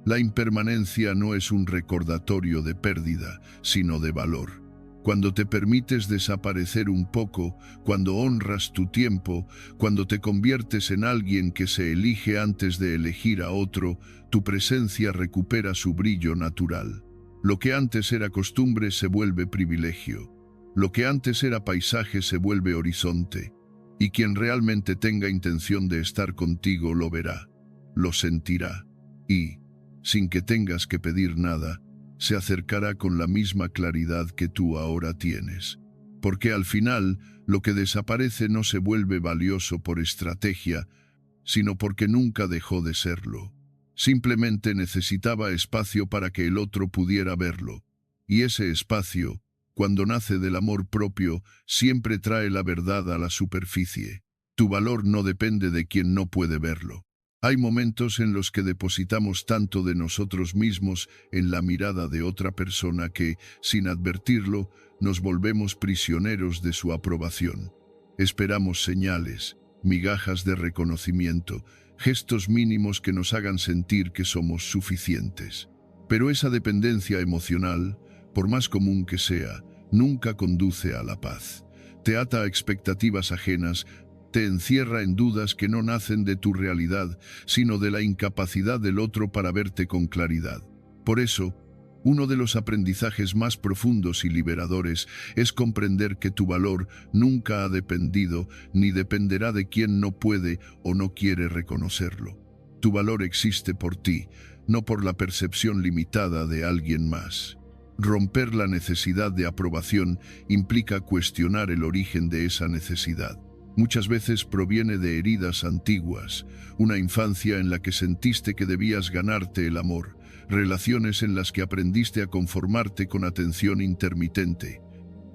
La impermanencia no es un recordatorio de pérdida, sino de valor. Cuando te permites desaparecer un poco, cuando honras tu tiempo, cuando te conviertes en alguien que se elige antes de elegir a otro, tu presencia recupera su brillo natural. Lo que antes era costumbre se vuelve privilegio. Lo que antes era paisaje se vuelve horizonte. Y quien realmente tenga intención de estar contigo lo verá, lo sentirá. Y, sin que tengas que pedir nada, se acercará con la misma claridad que tú ahora tienes. Porque al final, lo que desaparece no se vuelve valioso por estrategia, sino porque nunca dejó de serlo. Simplemente necesitaba espacio para que el otro pudiera verlo. Y ese espacio, cuando nace del amor propio, siempre trae la verdad a la superficie. Tu valor no depende de quien no puede verlo. Hay momentos en los que depositamos tanto de nosotros mismos en la mirada de otra persona que, sin advertirlo, nos volvemos prisioneros de su aprobación. Esperamos señales, migajas de reconocimiento, gestos mínimos que nos hagan sentir que somos suficientes. Pero esa dependencia emocional, por más común que sea, nunca conduce a la paz. Te ata a expectativas ajenas, te encierra en dudas que no nacen de tu realidad, sino de la incapacidad del otro para verte con claridad. Por eso, uno de los aprendizajes más profundos y liberadores es comprender que tu valor nunca ha dependido ni dependerá de quien no puede o no quiere reconocerlo. Tu valor existe por ti, no por la percepción limitada de alguien más. Romper la necesidad de aprobación implica cuestionar el origen de esa necesidad. Muchas veces proviene de heridas antiguas, una infancia en la que sentiste que debías ganarte el amor, relaciones en las que aprendiste a conformarte con atención intermitente,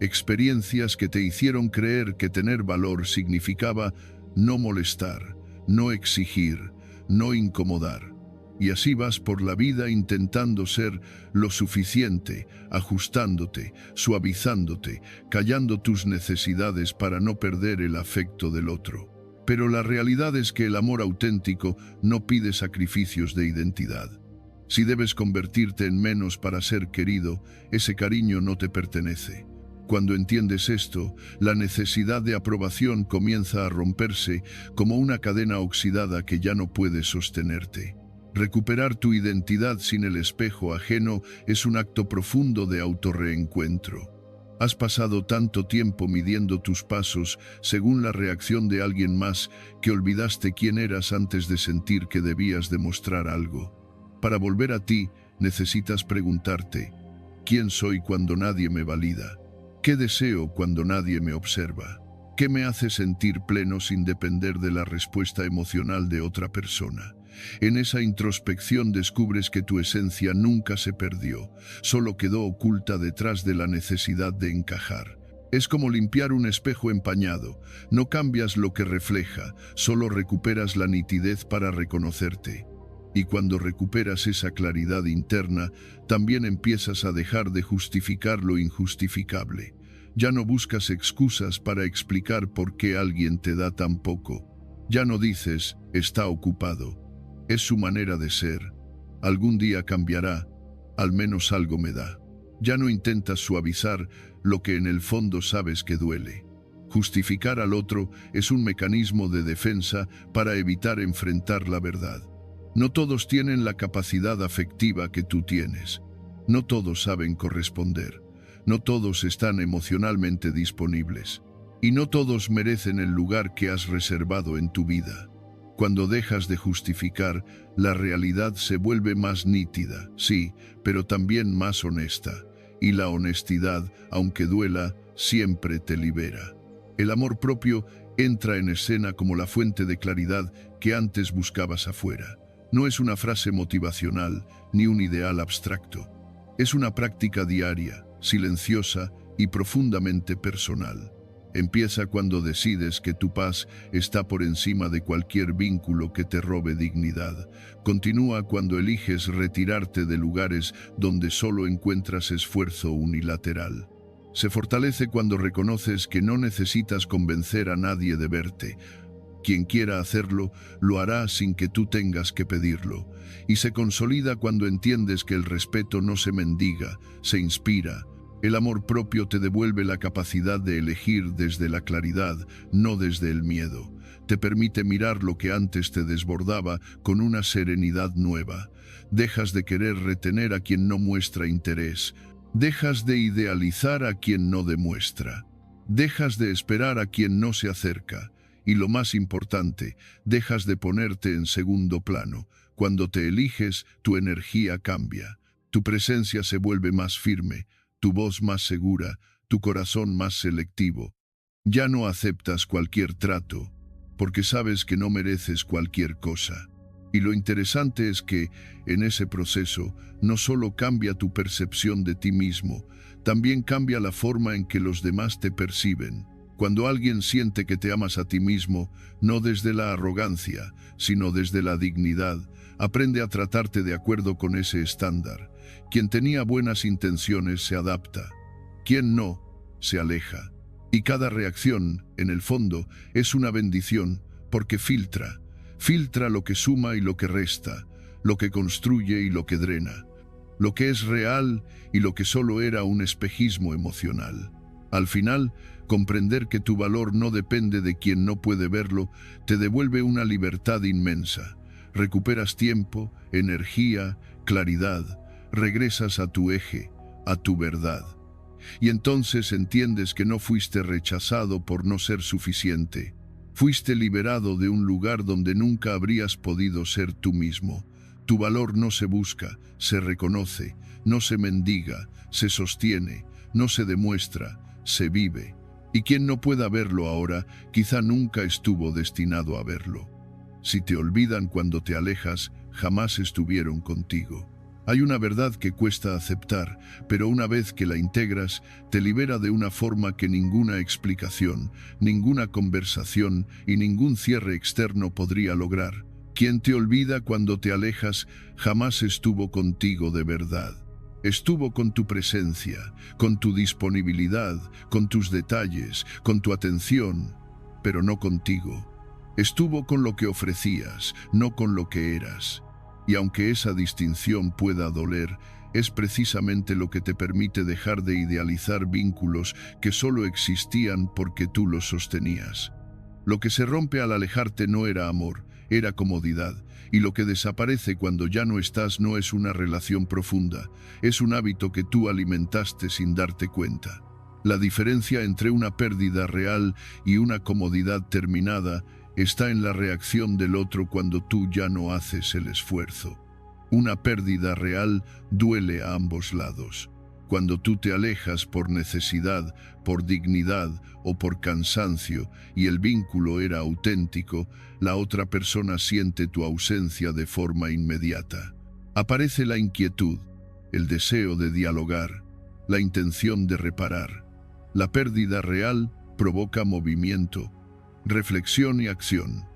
experiencias que te hicieron creer que tener valor significaba no molestar, no exigir, no incomodar. Y así vas por la vida intentando ser lo suficiente, ajustándote, suavizándote, callando tus necesidades para no perder el afecto del otro. Pero la realidad es que el amor auténtico no pide sacrificios de identidad. Si debes convertirte en menos para ser querido, ese cariño no te pertenece. Cuando entiendes esto, la necesidad de aprobación comienza a romperse como una cadena oxidada que ya no puede sostenerte. Recuperar tu identidad sin el espejo ajeno es un acto profundo de autorreencuentro. Has pasado tanto tiempo midiendo tus pasos según la reacción de alguien más que olvidaste quién eras antes de sentir que debías demostrar algo. Para volver a ti, necesitas preguntarte, ¿quién soy cuando nadie me valida? ¿Qué deseo cuando nadie me observa? ¿Qué me hace sentir pleno sin depender de la respuesta emocional de otra persona? En esa introspección descubres que tu esencia nunca se perdió, solo quedó oculta detrás de la necesidad de encajar. Es como limpiar un espejo empañado, no cambias lo que refleja, solo recuperas la nitidez para reconocerte. Y cuando recuperas esa claridad interna, también empiezas a dejar de justificar lo injustificable. Ya no buscas excusas para explicar por qué alguien te da tan poco. Ya no dices, está ocupado. Es su manera de ser. Algún día cambiará, al menos algo me da. Ya no intentas suavizar lo que en el fondo sabes que duele. Justificar al otro es un mecanismo de defensa para evitar enfrentar la verdad. No todos tienen la capacidad afectiva que tú tienes. No todos saben corresponder. No todos están emocionalmente disponibles. Y no todos merecen el lugar que has reservado en tu vida. Cuando dejas de justificar, la realidad se vuelve más nítida, sí, pero también más honesta. Y la honestidad, aunque duela, siempre te libera. El amor propio entra en escena como la fuente de claridad que antes buscabas afuera. No es una frase motivacional ni un ideal abstracto. Es una práctica diaria, silenciosa y profundamente personal. Empieza cuando decides que tu paz está por encima de cualquier vínculo que te robe dignidad. Continúa cuando eliges retirarte de lugares donde solo encuentras esfuerzo unilateral. Se fortalece cuando reconoces que no necesitas convencer a nadie de verte. Quien quiera hacerlo, lo hará sin que tú tengas que pedirlo. Y se consolida cuando entiendes que el respeto no se mendiga, se inspira. El amor propio te devuelve la capacidad de elegir desde la claridad, no desde el miedo. Te permite mirar lo que antes te desbordaba con una serenidad nueva. Dejas de querer retener a quien no muestra interés. Dejas de idealizar a quien no demuestra. Dejas de esperar a quien no se acerca. Y lo más importante, dejas de ponerte en segundo plano. Cuando te eliges, tu energía cambia. Tu presencia se vuelve más firme, tu voz más segura, tu corazón más selectivo. Ya no aceptas cualquier trato, porque sabes que no mereces cualquier cosa. Y lo interesante es que, en ese proceso, no solo cambia tu percepción de ti mismo, también cambia la forma en que los demás te perciben. Cuando alguien siente que te amas a ti mismo, no desde la arrogancia, sino desde la dignidad, aprende a tratarte de acuerdo con ese estándar. Quien tenía buenas intenciones se adapta. Quien no, se aleja. Y cada reacción, en el fondo, es una bendición, porque filtra. Filtra lo que suma y lo que resta, lo que construye y lo que drena, lo que es real y lo que solo era un espejismo emocional. Al final, comprender que tu valor no depende de quien no puede verlo, te devuelve una libertad inmensa. Recuperas tiempo, energía, claridad, regresas a tu eje, a tu verdad. Y entonces entiendes que no fuiste rechazado por no ser suficiente. Fuiste liberado de un lugar donde nunca habrías podido ser tú mismo. Tu valor no se busca, se reconoce, no se mendiga, se sostiene, no se demuestra, se vive. Y quien no pueda verlo ahora, quizá nunca estuvo destinado a verlo. Si te olvidan cuando te alejas, jamás estuvieron contigo. Hay una verdad que cuesta aceptar, pero una vez que la integras, te libera de una forma que ninguna explicación, ninguna conversación y ningún cierre externo podría lograr. Quien te olvida cuando te alejas jamás estuvo contigo de verdad. Estuvo con tu presencia, con tu disponibilidad, con tus detalles, con tu atención, pero no contigo. Estuvo con lo que ofrecías, no con lo que eras. Y aunque esa distinción pueda doler, es precisamente lo que te permite dejar de idealizar vínculos que solo existían porque tú los sostenías. Lo que se rompe al alejarte no era amor, era comodidad, y lo que desaparece cuando ya no estás no es una relación profunda, es un hábito que tú alimentaste sin darte cuenta. La diferencia entre una pérdida real y una comodidad terminada está en la reacción del otro cuando tú ya no haces el esfuerzo. Una pérdida real duele a ambos lados. Cuando tú te alejas por necesidad, por dignidad o por cansancio y el vínculo era auténtico, la otra persona siente tu ausencia de forma inmediata. Aparece la inquietud, el deseo de dialogar, la intención de reparar. La pérdida real provoca movimiento, reflexión y acción.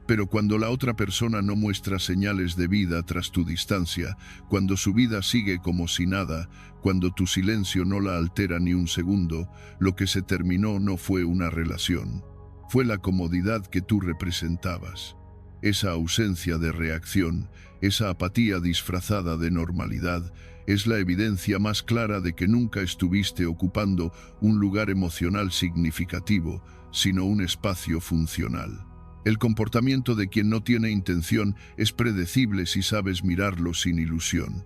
Pero cuando la otra persona no muestra señales de vida tras tu distancia, cuando su vida sigue como si nada, cuando tu silencio no la altera ni un segundo, lo que se terminó no fue una relación. Fue la comodidad que tú representabas. Esa ausencia de reacción, esa apatía disfrazada de normalidad, es la evidencia más clara de que nunca estuviste ocupando un lugar emocional significativo, sino un espacio funcional. El comportamiento de quien no tiene intención es predecible si sabes mirarlo sin ilusión.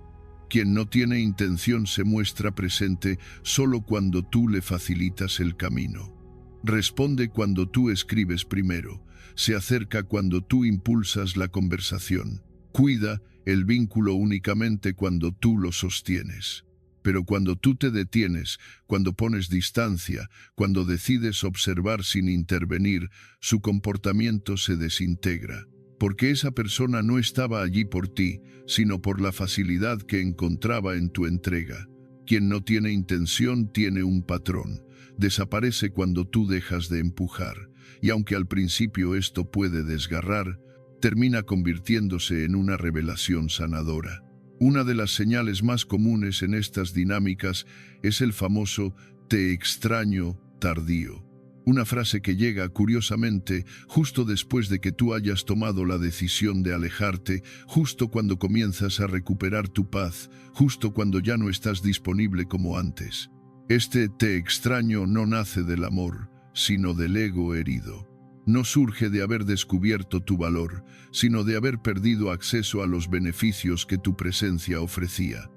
Quien no tiene intención se muestra presente solo cuando tú le facilitas el camino. Responde cuando tú escribes primero. Se acerca cuando tú impulsas la conversación. Cuida el vínculo únicamente cuando tú lo sostienes. Pero cuando tú te detienes, cuando pones distancia, cuando decides observar sin intervenir, su comportamiento se desintegra. Porque esa persona no estaba allí por ti, sino por la facilidad que encontraba en tu entrega. Quien no tiene intención tiene un patrón. Desaparece cuando tú dejas de empujar. Y aunque al principio esto puede desgarrar, termina convirtiéndose en una revelación sanadora. Una de las señales más comunes en estas dinámicas es el famoso "te extraño" tardío. Una frase que llega, curiosamente, justo después de que tú hayas tomado la decisión de alejarte, justo cuando comienzas a recuperar tu paz, justo cuando ya no estás disponible como antes. Este "te extraño" no nace del amor, sino del ego herido. No surge de haber descubierto tu valor, sino de haber perdido acceso a los beneficios que tu presencia ofrecía.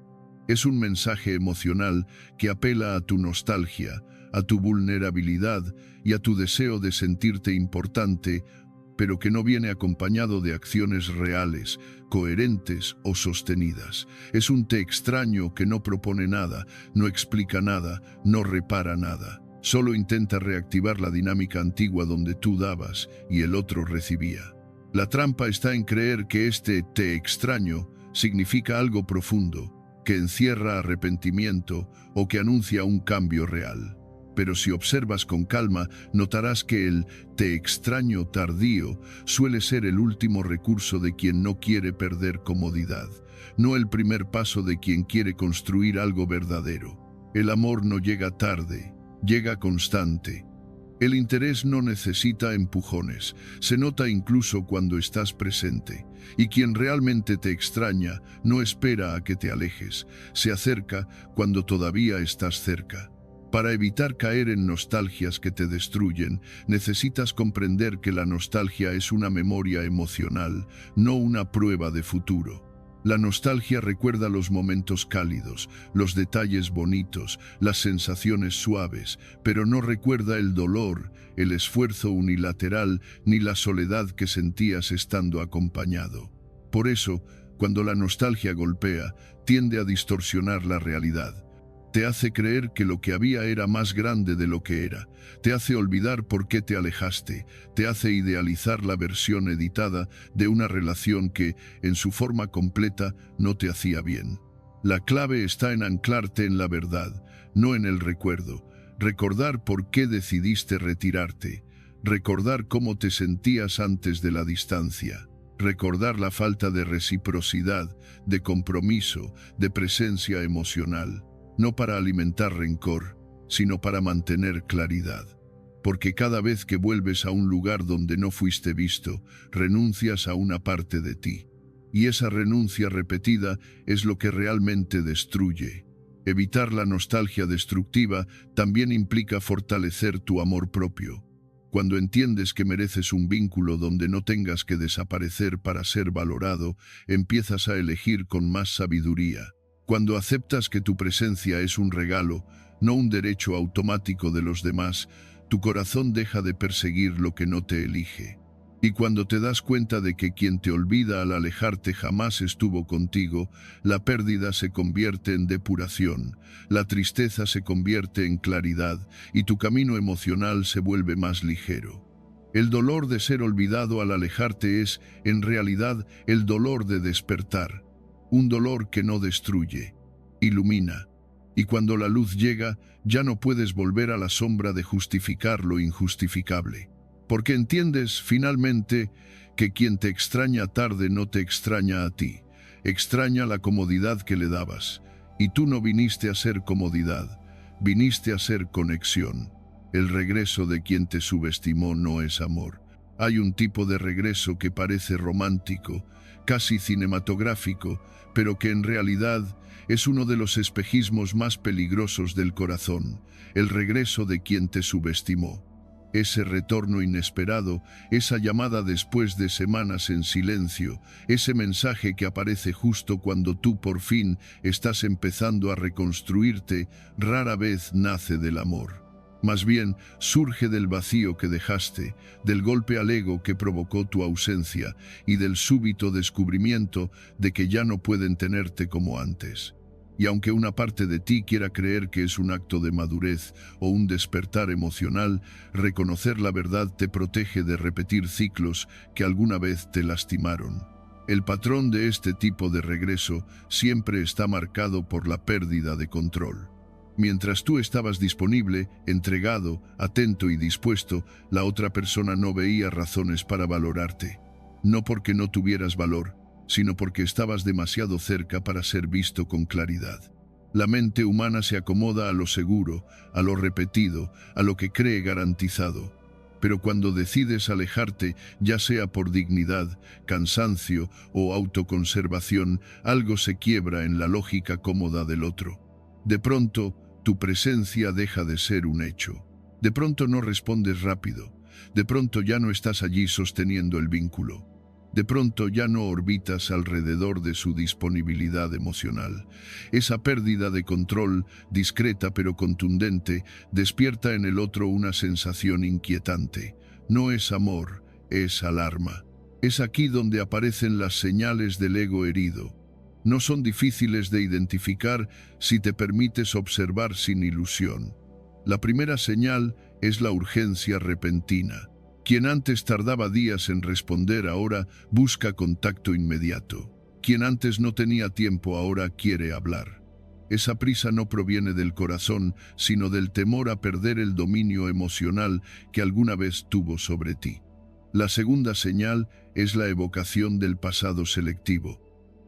Es un mensaje emocional que apela a tu nostalgia, a tu vulnerabilidad y a tu deseo de sentirte importante, pero que no viene acompañado de acciones reales, coherentes o sostenidas. Es un "te extraño" que no propone nada, no explica nada, no repara nada. Solo intenta reactivar la dinámica antigua donde tú dabas y el otro recibía. La trampa está en creer que este "te extraño" significa algo profundo, que encierra arrepentimiento o que anuncia un cambio real. Pero si observas con calma, notarás que el "te extraño" tardío suele ser el último recurso de quien no quiere perder comodidad, no el primer paso de quien quiere construir algo verdadero. El amor no llega tarde, llega constante. El interés no necesita empujones, se nota incluso cuando estás presente. Y quien realmente te extraña no espera a que te alejes, se acerca cuando todavía estás cerca. Para evitar caer en nostalgias que te destruyen, necesitas comprender que la nostalgia es una memoria emocional, no una prueba de futuro. La nostalgia recuerda los momentos cálidos, los detalles bonitos, las sensaciones suaves, pero no recuerda el dolor, el esfuerzo unilateral ni la soledad que sentías estando acompañado. Por eso, cuando la nostalgia golpea, tiende a distorsionar la realidad. Te hace creer que lo que había era más grande de lo que era. Te hace olvidar por qué te alejaste. Te hace idealizar la versión editada de una relación que, en su forma completa, no te hacía bien. La clave está en anclarte en la verdad, no en el recuerdo. Recordar por qué decidiste retirarte. Recordar cómo te sentías antes de la distancia. Recordar la falta de reciprocidad, de compromiso, de presencia emocional, no para alimentar rencor, sino para mantener claridad. Porque cada vez que vuelves a un lugar donde no fuiste visto, renuncias a una parte de ti. Y esa renuncia repetida es lo que realmente destruye. Evitar la nostalgia destructiva también implica fortalecer tu amor propio. Cuando entiendes que mereces un vínculo donde no tengas que desaparecer para ser valorado, empiezas a elegir con más sabiduría. Cuando aceptas que tu presencia es un regalo, no un derecho automático de los demás, tu corazón deja de perseguir lo que no te elige. Y cuando te das cuenta de que quien te olvida al alejarte jamás estuvo contigo, la pérdida se convierte en depuración, la tristeza se convierte en claridad y tu camino emocional se vuelve más ligero. El dolor de ser olvidado al alejarte es, en realidad, el dolor de despertar, un dolor que no destruye, ilumina. Y cuando la luz llega, ya no puedes volver a la sombra de justificar lo injustificable. Porque entiendes, finalmente, que quien te extraña tarde no te extraña a ti, extraña la comodidad que le dabas. Y tú no viniste a ser comodidad, viniste a ser conexión. El regreso de quien te subestimó no es amor. Hay un tipo de regreso que parece romántico, casi cinematográfico, pero que en realidad es uno de los espejismos más peligrosos del corazón, el regreso de quien te subestimó. Ese retorno inesperado, esa llamada después de semanas en silencio, ese mensaje que aparece justo cuando tú por fin estás empezando a reconstruirte, rara vez nace del amor. Más bien, surge del vacío que dejaste, del golpe al ego que provocó tu ausencia y del súbito descubrimiento de que ya no pueden tenerte como antes. Y aunque una parte de ti quiera creer que es un acto de madurez o un despertar emocional, reconocer la verdad te protege de repetir ciclos que alguna vez te lastimaron. El patrón de este tipo de regreso siempre está marcado por la pérdida de control. Mientras tú estabas disponible, entregado, atento y dispuesto, la otra persona no veía razones para valorarte. No porque no tuvieras valor, sino porque estabas demasiado cerca para ser visto con claridad. La mente humana se acomoda a lo seguro, a lo repetido, a lo que cree garantizado. Pero cuando decides alejarte, ya sea por dignidad, cansancio o autoconservación, algo se quiebra en la lógica cómoda del otro. De pronto, tu presencia deja de ser un hecho. De pronto no respondes rápido. De pronto ya no estás allí sosteniendo el vínculo. De pronto ya no orbitas alrededor de su disponibilidad emocional. Esa pérdida de control, discreta pero contundente, despierta en el otro una sensación inquietante. No es amor, es alarma. Es aquí donde aparecen las señales del ego herido. No son difíciles de identificar si te permites observar sin ilusión. La primera señal es la urgencia repentina. Quien antes tardaba días en responder ahora busca contacto inmediato. Quien antes no tenía tiempo ahora quiere hablar. Esa prisa no proviene del corazón, sino del temor a perder el dominio emocional que alguna vez tuvo sobre ti. La segunda señal es la evocación del pasado selectivo.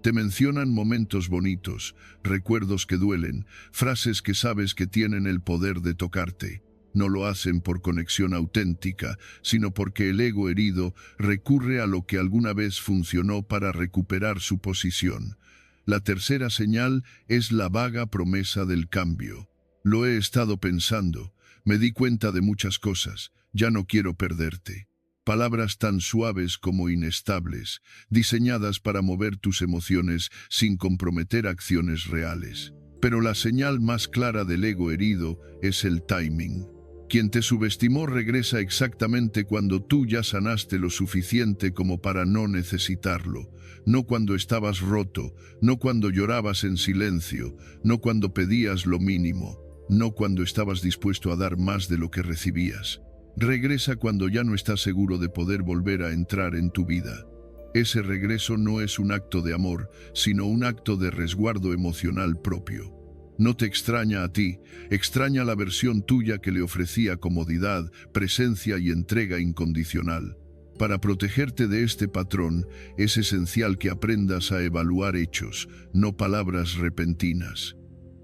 Te mencionan momentos bonitos, recuerdos que duelen, frases que sabes que tienen el poder de tocarte. No lo hacen por conexión auténtica, sino porque el ego herido recurre a lo que alguna vez funcionó para recuperar su posición. La tercera señal es la vaga promesa del cambio. Lo he estado pensando, me di cuenta de muchas cosas, ya no quiero perderte. Palabras tan suaves como inestables, diseñadas para mover tus emociones sin comprometer acciones reales. Pero la señal más clara del ego herido es el timing. Quien te subestimó regresa exactamente cuando tú ya sanaste lo suficiente como para no necesitarlo, no cuando estabas roto, no cuando llorabas en silencio, no cuando pedías lo mínimo, no cuando estabas dispuesto a dar más de lo que recibías. Regresa cuando ya no estás seguro de poder volver a entrar en tu vida. Ese regreso no es un acto de amor, sino un acto de resguardo emocional propio. No te extraña a ti, extraña la versión tuya que le ofrecía comodidad, presencia y entrega incondicional. Para protegerte de este patrón, es esencial que aprendas a evaluar hechos, no palabras repentinas.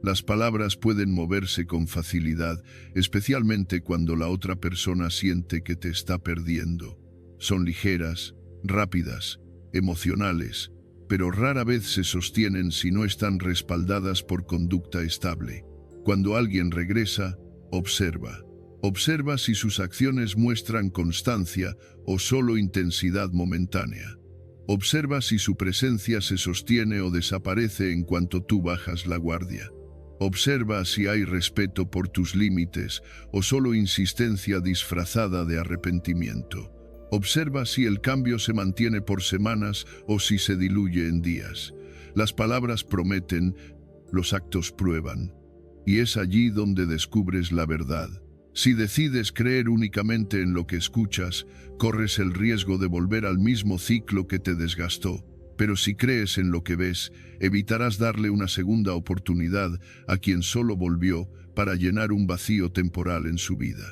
Las palabras pueden moverse con facilidad, especialmente cuando la otra persona siente que te está perdiendo. Son ligeras, rápidas, emocionales, pero rara vez se sostienen si no están respaldadas por conducta estable. Cuando alguien regresa, observa. Observa si sus acciones muestran constancia o solo intensidad momentánea. Observa si su presencia se sostiene o desaparece en cuanto tú bajas la guardia. Observa si hay respeto por tus límites o solo insistencia disfrazada de arrepentimiento. Observa si el cambio se mantiene por semanas o si se diluye en días. Las palabras prometen, los actos prueban. Y es allí donde descubres la verdad. Si decides creer únicamente en lo que escuchas, corres el riesgo de volver al mismo ciclo que te desgastó. Pero si crees en lo que ves, evitarás darle una segunda oportunidad a quien solo volvió para llenar un vacío temporal en su vida.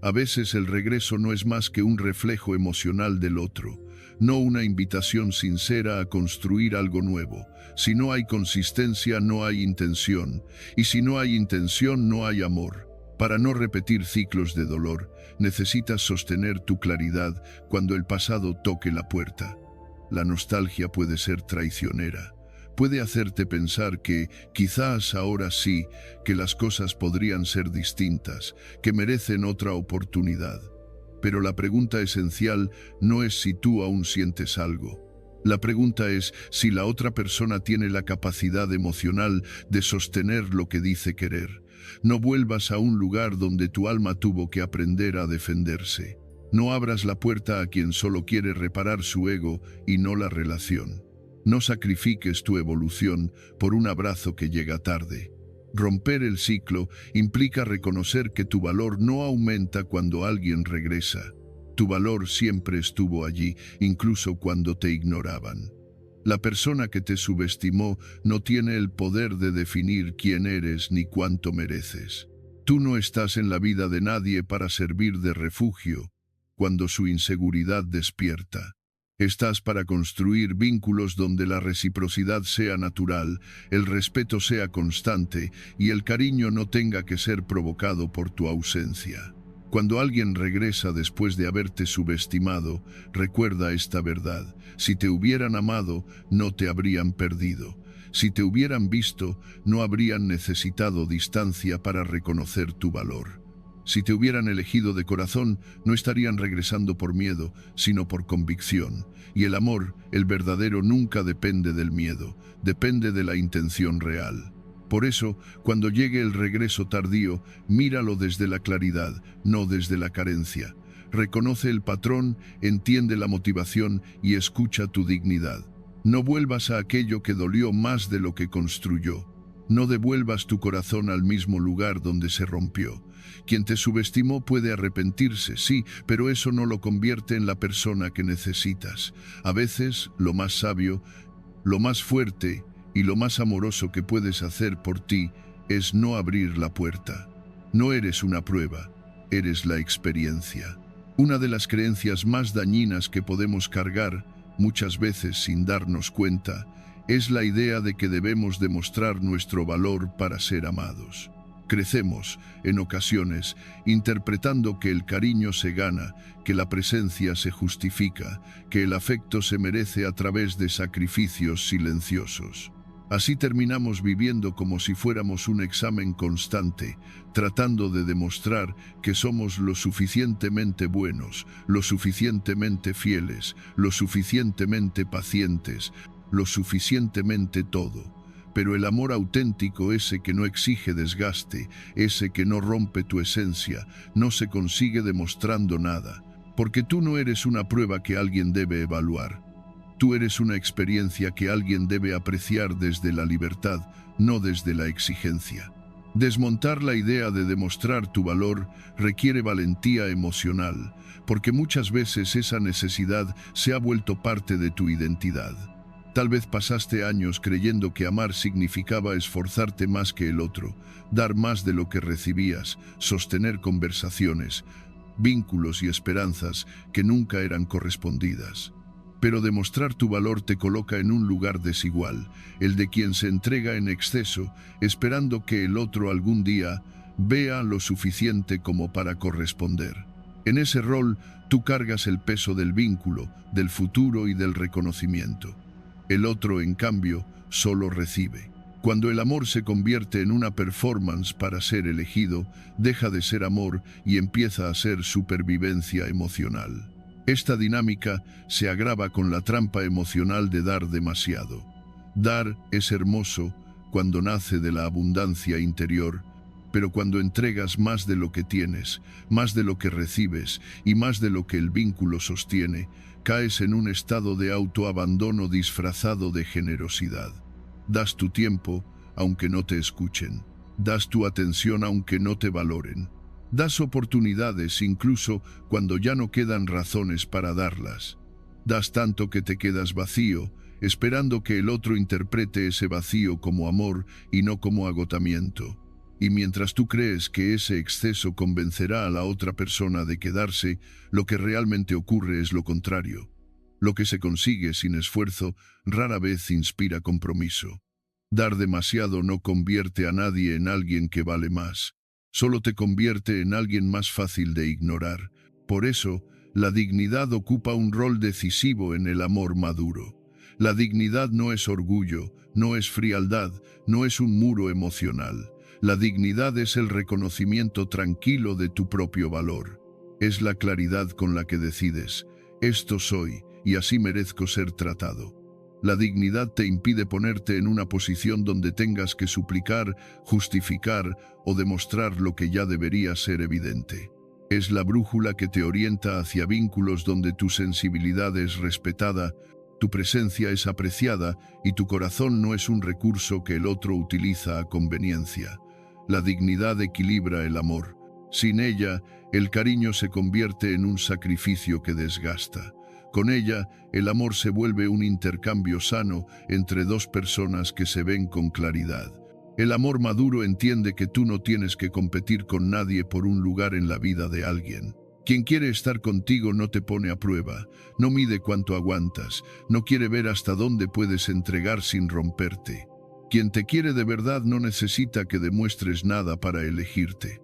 A veces el regreso no es más que un reflejo emocional del otro, no una invitación sincera a construir algo nuevo. Si no hay consistencia, no hay intención, y si no hay intención, no hay amor. Para no repetir ciclos de dolor, necesitas sostener tu claridad cuando el pasado toque la puerta. La nostalgia puede ser traicionera. Puede hacerte pensar que, quizás ahora sí, que las cosas podrían ser distintas, que merecen otra oportunidad. Pero la pregunta esencial no es si tú aún sientes algo. La pregunta es si la otra persona tiene la capacidad emocional de sostener lo que dice querer. No vuelvas a un lugar donde tu alma tuvo que aprender a defenderse. No abras la puerta a quien solo quiere reparar su ego y no la relación. No sacrifiques tu evolución por un abrazo que llega tarde. Romper el ciclo implica reconocer que tu valor no aumenta cuando alguien regresa. Tu valor siempre estuvo allí, incluso cuando te ignoraban. La persona que te subestimó no tiene el poder de definir quién eres ni cuánto mereces. Tú no estás en la vida de nadie para servir de refugio cuando su inseguridad despierta. Estás para construir vínculos donde la reciprocidad sea natural, el respeto sea constante y el cariño no tenga que ser provocado por tu ausencia. Cuando alguien regresa después de haberte subestimado, recuerda esta verdad. Si te hubieran amado, no te habrían perdido. Si te hubieran visto, no habrían necesitado distancia para reconocer tu valor. Si te hubieran elegido de corazón, no estarían regresando por miedo, sino por convicción. Y el amor, el verdadero, nunca depende del miedo, depende de la intención real. Por eso, cuando llegue el regreso tardío, míralo desde la claridad, no desde la carencia. Reconoce el patrón, entiende la motivación y escucha tu dignidad. No vuelvas a aquello que dolió más de lo que construyó. No devuelvas tu corazón al mismo lugar donde se rompió. Quien te subestimó puede arrepentirse, sí, pero eso no lo convierte en la persona que necesitas. A veces, lo más sabio, lo más fuerte y lo más amoroso que puedes hacer por ti es no abrir la puerta. No eres una prueba, eres la experiencia. Una de las creencias más dañinas que podemos cargar, muchas veces sin darnos cuenta, es la idea de que debemos demostrar nuestro valor para ser amados. Crecemos, en ocasiones, interpretando que el cariño se gana, que la presencia se justifica, que el afecto se merece a través de sacrificios silenciosos. Así terminamos viviendo como si fuéramos un examen constante, tratando de demostrar que somos lo suficientemente buenos, lo suficientemente fieles, lo suficientemente pacientes, lo suficientemente todo. Pero el amor auténtico, ese que no exige desgaste, ese que no rompe tu esencia, no se consigue demostrando nada, porque tú no eres una prueba que alguien debe evaluar. Tú eres una experiencia que alguien debe apreciar desde la libertad, no desde la exigencia. Desmontar la idea de demostrar tu valor requiere valentía emocional, porque muchas veces esa necesidad se ha vuelto parte de tu identidad. Tal vez pasaste años creyendo que amar significaba esforzarte más que el otro, dar más de lo que recibías, sostener conversaciones, vínculos y esperanzas que nunca eran correspondidas. Pero demostrar tu valor te coloca en un lugar desigual, el de quien se entrega en exceso, esperando que el otro algún día vea lo suficiente como para corresponder. En ese rol, tú cargas el peso del vínculo, del futuro y del reconocimiento. El otro, en cambio, solo recibe. Cuando el amor se convierte en una performance para ser elegido, deja de ser amor y empieza a ser supervivencia emocional. Esta dinámica se agrava con la trampa emocional de dar demasiado. Dar es hermoso cuando nace de la abundancia interior, pero cuando entregas más de lo que tienes, más de lo que recibes y más de lo que el vínculo sostiene, caes en un estado de autoabandono disfrazado de generosidad. Das tu tiempo aunque no te escuchen. Das tu atención aunque no te valoren. Das oportunidades incluso cuando ya no quedan razones para darlas. Das tanto que te quedas vacío, esperando que el otro interprete ese vacío como amor y no como agotamiento. Y mientras tú crees que ese exceso convencerá a la otra persona de quedarse, lo que realmente ocurre es lo contrario. Lo que se consigue sin esfuerzo rara vez inspira compromiso. Dar demasiado no convierte a nadie en alguien que vale más. Solo te convierte en alguien más fácil de ignorar. Por eso, la dignidad ocupa un rol decisivo en el amor maduro. La dignidad no es orgullo, no es frialdad, no es un muro emocional. La dignidad es el reconocimiento tranquilo de tu propio valor. Es la claridad con la que decides, esto soy y así merezco ser tratado. La dignidad te impide ponerte en una posición donde tengas que suplicar, justificar o demostrar lo que ya debería ser evidente. Es la brújula que te orienta hacia vínculos donde tu sensibilidad es respetada, tu presencia es apreciada y tu corazón no es un recurso que el otro utiliza a conveniencia. La dignidad equilibra el amor. Sin ella, el cariño se convierte en un sacrificio que desgasta. Con ella, el amor se vuelve un intercambio sano entre dos personas que se ven con claridad. El amor maduro entiende que tú no tienes que competir con nadie por un lugar en la vida de alguien. Quien quiere estar contigo no te pone a prueba, no mide cuánto aguantas, no quiere ver hasta dónde puedes entregar sin romperte. Quien te quiere de verdad no necesita que demuestres nada para elegirte,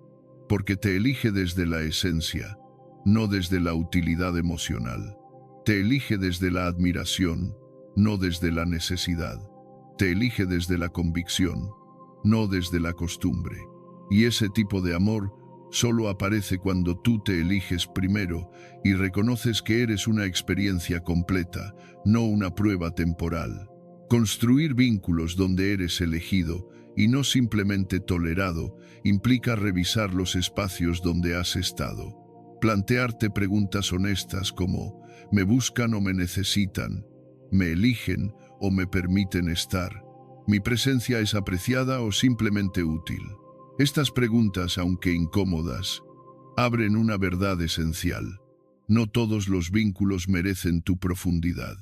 porque te elige desde la esencia, no desde la utilidad emocional. Te elige desde la admiración, no desde la necesidad. Te elige desde la convicción, no desde la costumbre. Y ese tipo de amor solo aparece cuando tú te eliges primero y reconoces que eres una experiencia completa, no una prueba temporal. Construir vínculos donde eres elegido y no simplemente tolerado implica revisar los espacios donde has estado. Plantearte preguntas honestas como ¿me buscan o me necesitan? ¿Me eligen o me permiten estar? ¿Mi presencia es apreciada o simplemente útil? Estas preguntas, aunque incómodas, abren una verdad esencial. No todos los vínculos merecen tu profundidad.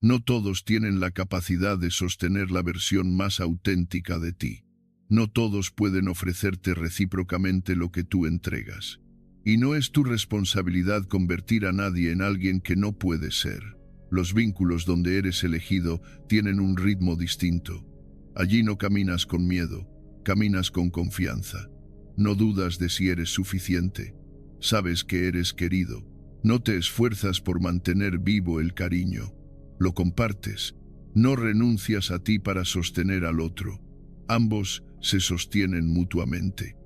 No todos tienen la capacidad de sostener la versión más auténtica de ti. No todos pueden ofrecerte recíprocamente lo que tú entregas. Y no es tu responsabilidad convertir a nadie en alguien que no puede ser. Los vínculos donde eres elegido tienen un ritmo distinto. Allí no caminas con miedo, caminas con confianza. No dudas de si eres suficiente. Sabes que eres querido. No te esfuerzas por mantener vivo el cariño. Lo compartes. No renuncias a ti para sostener al otro. Ambos se sostienen mutuamente.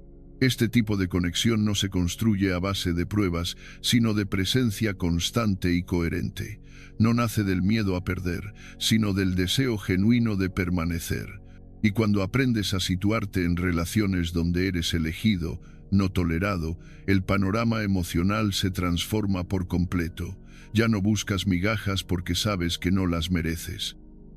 Este tipo de conexión no se construye a base de pruebas, sino de presencia constante y coherente. No nace del miedo a perder, sino del deseo genuino de permanecer. Y cuando aprendes a situarte en relaciones donde eres elegido, no tolerado, el panorama emocional se transforma por completo. Ya no buscas migajas porque sabes que no las mereces.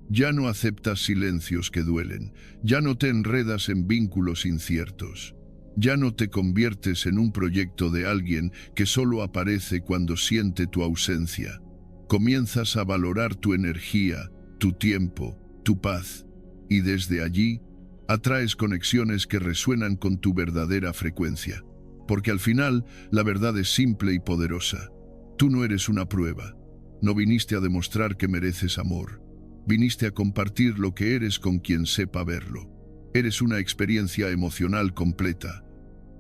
Ya no aceptas silencios que duelen. Ya no te enredas en vínculos inciertos. Ya no te conviertes en un proyecto de alguien que solo aparece cuando siente tu ausencia. Comienzas a valorar tu energía, tu tiempo, tu paz, y desde allí atraes conexiones que resuenan con tu verdadera frecuencia. Porque al final, la verdad es simple y poderosa. Tú no eres una prueba. No viniste a demostrar que mereces amor. Viniste a compartir lo que eres con quien sepa verlo. Eres una experiencia emocional completa,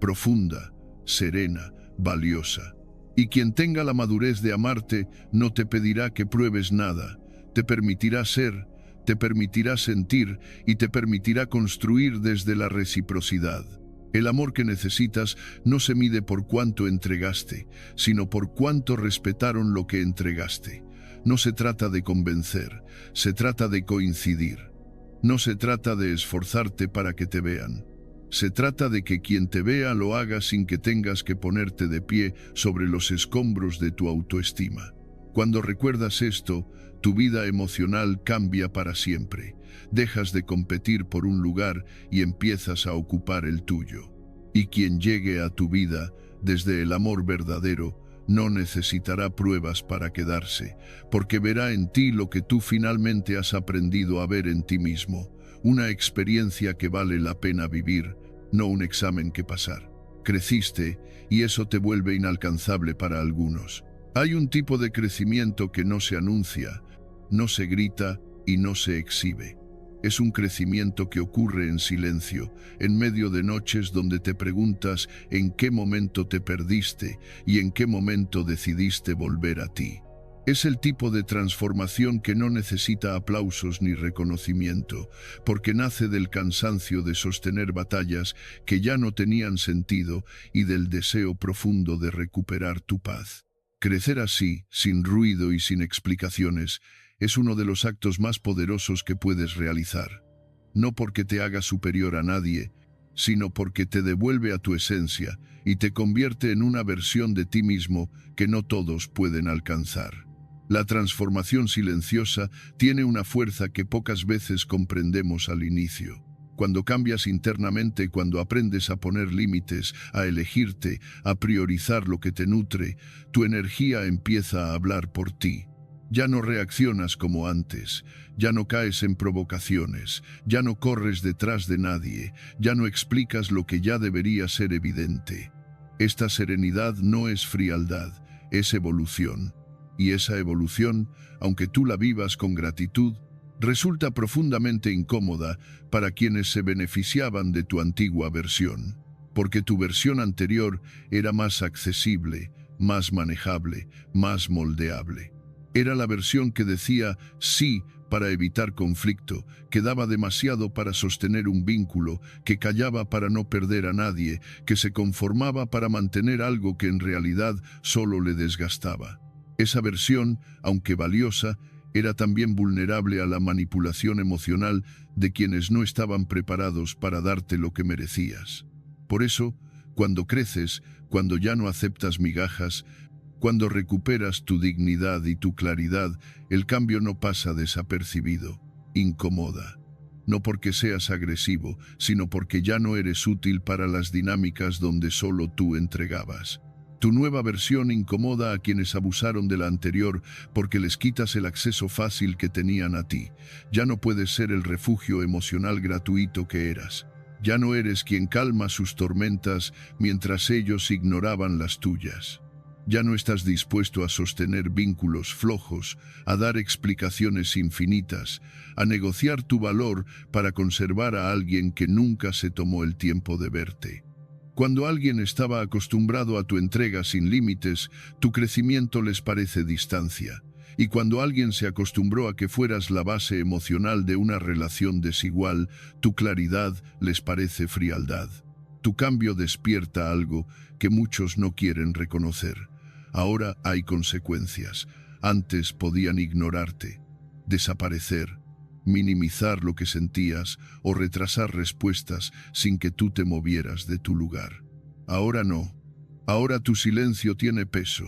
profunda, serena, valiosa. Y quien tenga la madurez de amarte no te pedirá que pruebes nada. Te permitirá ser, te permitirá sentir y te permitirá construir desde la reciprocidad. El amor que necesitas no se mide por cuánto entregaste, sino por cuánto respetaron lo que entregaste. No se trata de convencer, se trata de coincidir. No se trata de esforzarte para que te vean. Se trata de que quien te vea lo haga sin que tengas que ponerte de pie sobre los escombros de tu autoestima. Cuando recuerdas esto, tu vida emocional cambia para siempre. Dejas de competir por un lugar y empiezas a ocupar el tuyo. Y quien llegue a tu vida desde el amor verdadero no necesitará pruebas para quedarse, porque verá en ti lo que tú finalmente has aprendido a ver en ti mismo, una experiencia que vale la pena vivir, no un examen que pasar. Creciste y eso te vuelve inalcanzable para algunos. Hay un tipo de crecimiento que no se anuncia, no se grita y no se exhibe. Es un crecimiento que ocurre en silencio, en medio de noches donde te preguntas en qué momento te perdiste y en qué momento decidiste volver a ti. Es el tipo de transformación que no necesita aplausos ni reconocimiento, porque nace del cansancio de sostener batallas que ya no tenían sentido y del deseo profundo de recuperar tu paz. Crecer así, sin ruido y sin explicaciones, es uno de los actos más poderosos que puedes realizar. No porque te haga superior a nadie, sino porque te devuelve a tu esencia y te convierte en una versión de ti mismo que no todos pueden alcanzar. La transformación silenciosa tiene una fuerza que pocas veces comprendemos al inicio. Cuando cambias internamente, cuando aprendes a poner límites, a elegirte, a priorizar lo que te nutre, tu energía empieza a hablar por ti. Ya no reaccionas como antes, ya no caes en provocaciones, ya no corres detrás de nadie, ya no explicas lo que ya debería ser evidente. Esta serenidad no es frialdad, es evolución. Y esa evolución, aunque tú la vivas con gratitud, resulta profundamente incómoda para quienes se beneficiaban de tu antigua versión, porque tu versión anterior era más accesible, más manejable, más moldeable. Era la versión que decía sí para evitar conflicto, que daba demasiado para sostener un vínculo, que callaba para no perder a nadie, que se conformaba para mantener algo que en realidad solo le desgastaba. Esa versión, aunque valiosa, era también vulnerable a la manipulación emocional de quienes no estaban preparados para darte lo que merecías. Por eso, cuando creces, cuando ya no aceptas migajas, cuando recuperas tu dignidad y tu claridad, el cambio no pasa desapercibido, incomoda. No porque seas agresivo, sino porque ya no eres útil para las dinámicas donde solo tú entregabas. Tu nueva versión incomoda a quienes abusaron de la anterior porque les quitas el acceso fácil que tenían a ti. Ya no puedes ser el refugio emocional gratuito que eras. Ya no eres quien calma sus tormentas mientras ellos ignoraban las tuyas. Ya no estás dispuesto a sostener vínculos flojos, a dar explicaciones infinitas, a negociar tu valor para conservar a alguien que nunca se tomó el tiempo de verte. Cuando alguien estaba acostumbrado a tu entrega sin límites, tu crecimiento les parece distancia. Y cuando alguien se acostumbró a que fueras la base emocional de una relación desigual, tu claridad les parece frialdad. Tu cambio despierta algo que muchos no quieren reconocer. Ahora hay consecuencias. Antes podían ignorarte, desaparecer, minimizar lo que sentías o retrasar respuestas sin que tú te movieras de tu lugar. Ahora no. Ahora tu silencio tiene peso.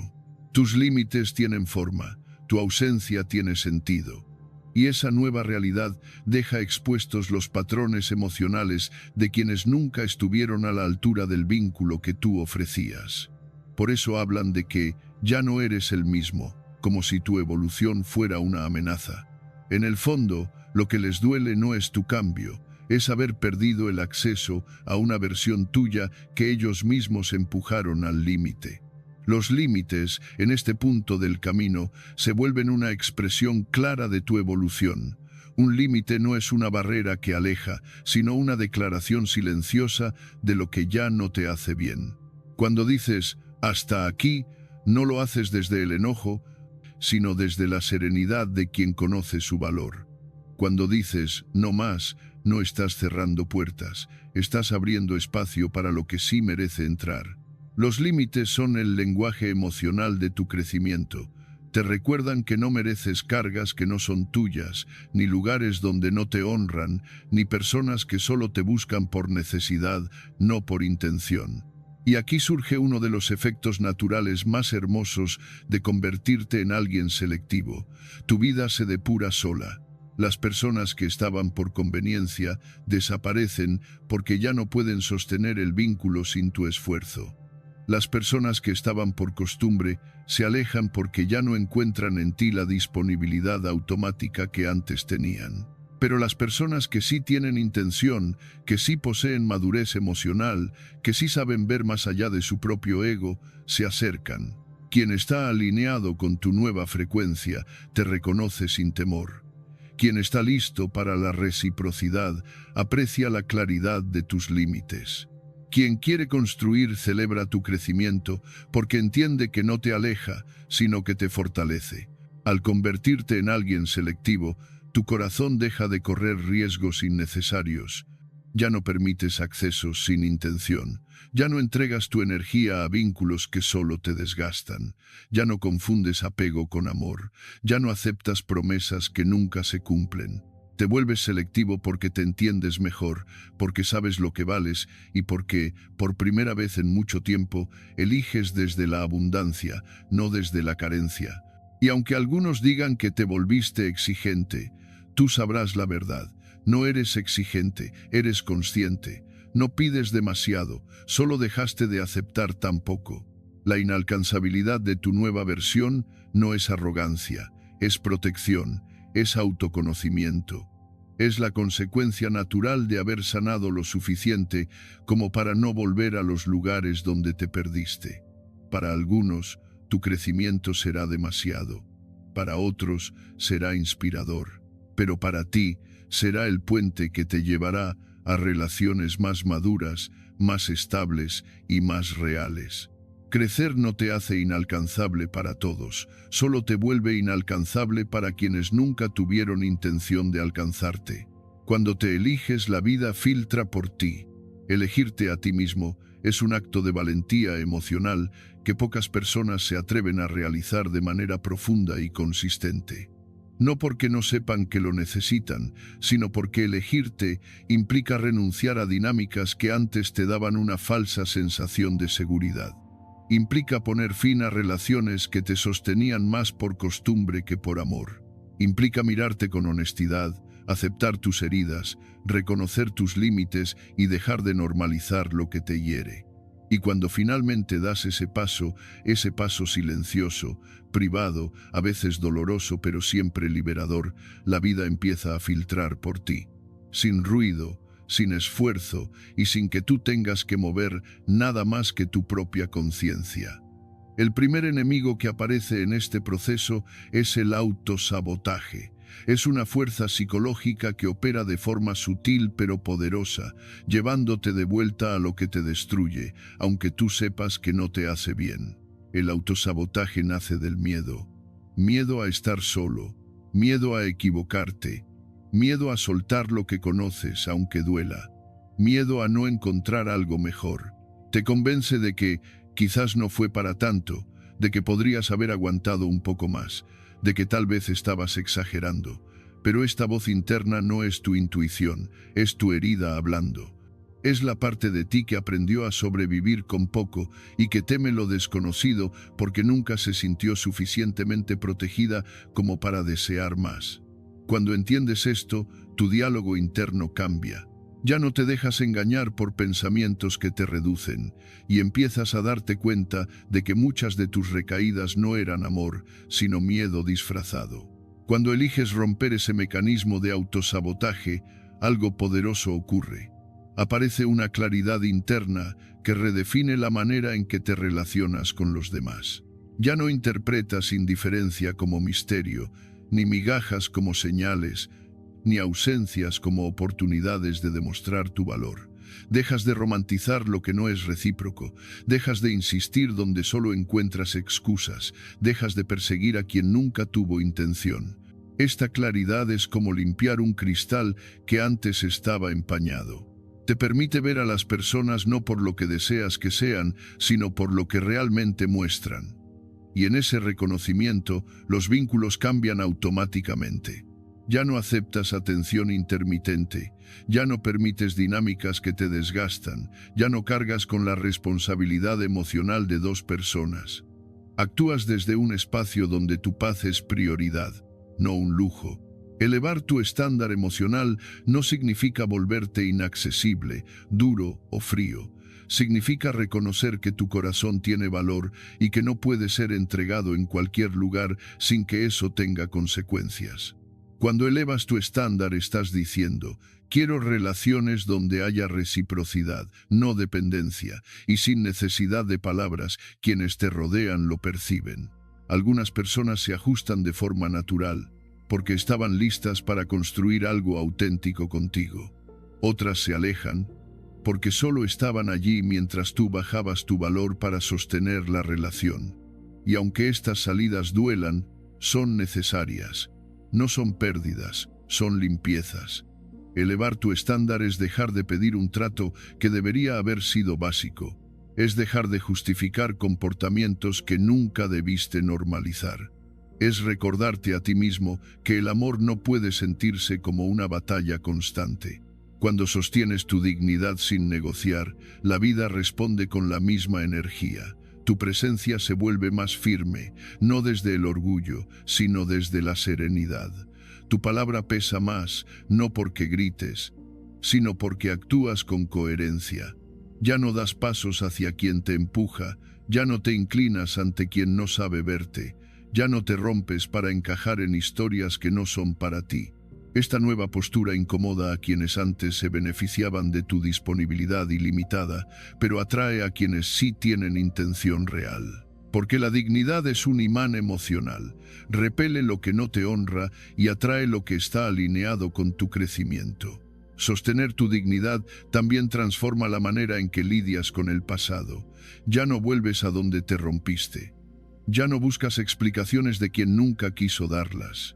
Tus límites tienen forma. Tu ausencia tiene sentido. Y esa nueva realidad deja expuestos los patrones emocionales de quienes nunca estuvieron a la altura del vínculo que tú ofrecías. Por eso hablan de que ya no eres el mismo, como si tu evolución fuera una amenaza. En el fondo, lo que les duele no es tu cambio, es haber perdido el acceso a una versión tuya que ellos mismos empujaron al límite. Los límites, en este punto del camino, se vuelven una expresión clara de tu evolución. Un límite no es una barrera que aleja, sino una declaración silenciosa de lo que ya no te hace bien. Cuando dices «hasta aquí», no lo haces desde el enojo, sino desde la serenidad de quien conoce su valor. Cuando dices «no más», no estás cerrando puertas, estás abriendo espacio para lo que sí merece entrar. Los límites son el lenguaje emocional de tu crecimiento. Te recuerdan que no mereces cargas que no son tuyas, ni lugares donde no te honran, ni personas que solo te buscan por necesidad, no por intención. Y aquí surge uno de los efectos naturales más hermosos de convertirte en alguien selectivo. Tu vida se depura sola. Las personas que estaban por conveniencia desaparecen porque ya no pueden sostener el vínculo sin tu esfuerzo. Las personas que estaban por costumbre se alejan porque ya no encuentran en ti la disponibilidad automática que antes tenían. Pero las personas que sí tienen intención, que sí poseen madurez emocional, que sí saben ver más allá de su propio ego, se acercan. Quien está alineado con tu nueva frecuencia te reconoce sin temor. Quien está listo para la reciprocidad aprecia la claridad de tus límites. Quien quiere construir celebra tu crecimiento porque entiende que no te aleja, sino que te fortalece. Al convertirte en alguien selectivo, tu corazón deja de correr riesgos innecesarios. Ya no permites accesos sin intención. Ya no entregas tu energía a vínculos que solo te desgastan. Ya no confundes apego con amor. Ya no aceptas promesas que nunca se cumplen. Te vuelves selectivo porque te entiendes mejor, porque sabes lo que vales y porque, por primera vez en mucho tiempo, eliges desde la abundancia, no desde la carencia. Y aunque algunos digan que te volviste exigente, tú sabrás la verdad. No eres exigente, eres consciente. No pides demasiado, solo dejaste de aceptar tan poco. La inalcanzabilidad de tu nueva versión no es arrogancia, es protección, es autoconocimiento. Es la consecuencia natural de haber sanado lo suficiente como para no volver a los lugares donde te perdiste. Para algunos, tu crecimiento será demasiado. Para otros, será inspirador. Pero para ti, será el puente que te llevará a relaciones más maduras, más estables y más reales. Crecer no te hace inalcanzable para todos, solo te vuelve inalcanzable para quienes nunca tuvieron intención de alcanzarte. Cuando te eliges, la vida filtra por ti. Elegirte a ti mismo es un acto de valentía emocional que pocas personas se atreven a realizar de manera profunda y consistente. No porque no sepan que lo necesitan, sino porque elegirte implica renunciar a dinámicas que antes te daban una falsa sensación de seguridad. Implica poner fin a relaciones que te sostenían más por costumbre que por amor. Implica mirarte con honestidad, aceptar tus heridas, reconocer tus límites y dejar de normalizar lo que te hiere. Y cuando finalmente das ese paso silencioso, privado, a veces doloroso pero siempre liberador, la vida empieza a filtrar por ti. Sin ruido, sin esfuerzo y sin que tú tengas que mover nada más que tu propia conciencia. El primer enemigo que aparece en este proceso es el autosabotaje. Es una fuerza psicológica que opera de forma sutil pero poderosa, llevándote de vuelta a lo que te destruye, aunque tú sepas que no te hace bien. El autosabotaje nace del miedo. Miedo a estar solo, miedo a equivocarte, miedo a soltar lo que conoces aunque duela, miedo a no encontrar algo mejor. Te convence de que quizás no fue para tanto, de que podrías haber aguantado un poco más, de que tal vez estabas exagerando. Pero esta voz interna no es tu intuición, es tu herida hablando. Es la parte de ti que aprendió a sobrevivir con poco y que teme lo desconocido porque nunca se sintió suficientemente protegida como para desear más. Cuando entiendes esto, tu diálogo interno cambia. Ya no te dejas engañar por pensamientos que te reducen y empiezas a darte cuenta de que muchas de tus recaídas no eran amor, sino miedo disfrazado. Cuando eliges romper ese mecanismo de autosabotaje, algo poderoso ocurre. Aparece una claridad interna que redefine la manera en que te relacionas con los demás. Ya no interpretas indiferencia como misterio, ni migajas como señales, ni ausencias como oportunidades de demostrar tu valor. Dejas de romantizar lo que no es recíproco, dejas de insistir donde solo encuentras excusas, dejas de perseguir a quien nunca tuvo intención. Esta claridad es como limpiar un cristal que antes estaba empañado. Te permite ver a las personas no por lo que deseas que sean, sino por lo que realmente muestran. Y en ese reconocimiento, los vínculos cambian automáticamente. Ya no aceptas atención intermitente, ya no permites dinámicas que te desgastan, ya no cargas con la responsabilidad emocional de dos personas. Actúas desde un espacio donde tu paz es prioridad, no un lujo. Elevar tu estándar emocional no significa volverte inaccesible, duro o frío. Significa reconocer que tu corazón tiene valor y que no puede ser entregado en cualquier lugar sin que eso tenga consecuencias. Cuando elevas tu estándar estás diciendo, quiero relaciones donde haya reciprocidad, no dependencia, y sin necesidad de palabras, quienes te rodean lo perciben. Algunas personas se ajustan de forma natural, porque estaban listas para construir algo auténtico contigo. Otras se alejan, porque solo estaban allí mientras tú bajabas tu valor para sostener la relación. Y aunque estas salidas duelan, son necesarias. No son pérdidas, son limpiezas. Elevar tu estándar es dejar de pedir un trato que debería haber sido básico. Es dejar de justificar comportamientos que nunca debiste normalizar. Es recordarte a ti mismo que el amor no puede sentirse como una batalla constante. Cuando sostienes tu dignidad sin negociar, la vida responde con la misma energía. Tu presencia se vuelve más firme, no desde el orgullo, sino desde la serenidad. Tu palabra pesa más, no porque grites, sino porque actúas con coherencia. Ya no das pasos hacia quien te empuja, ya no te inclinas ante quien no sabe verte, ya no te rompes para encajar en historias que no son para ti. Esta nueva postura incomoda a quienes antes se beneficiaban de tu disponibilidad ilimitada, pero atrae a quienes sí tienen intención real. Porque la dignidad es un imán emocional, repele lo que no te honra y atrae lo que está alineado con tu crecimiento. Sostener tu dignidad también transforma la manera en que lidias con el pasado. Ya no vuelves a donde te rompiste. Ya no buscas explicaciones de quien nunca quiso darlas.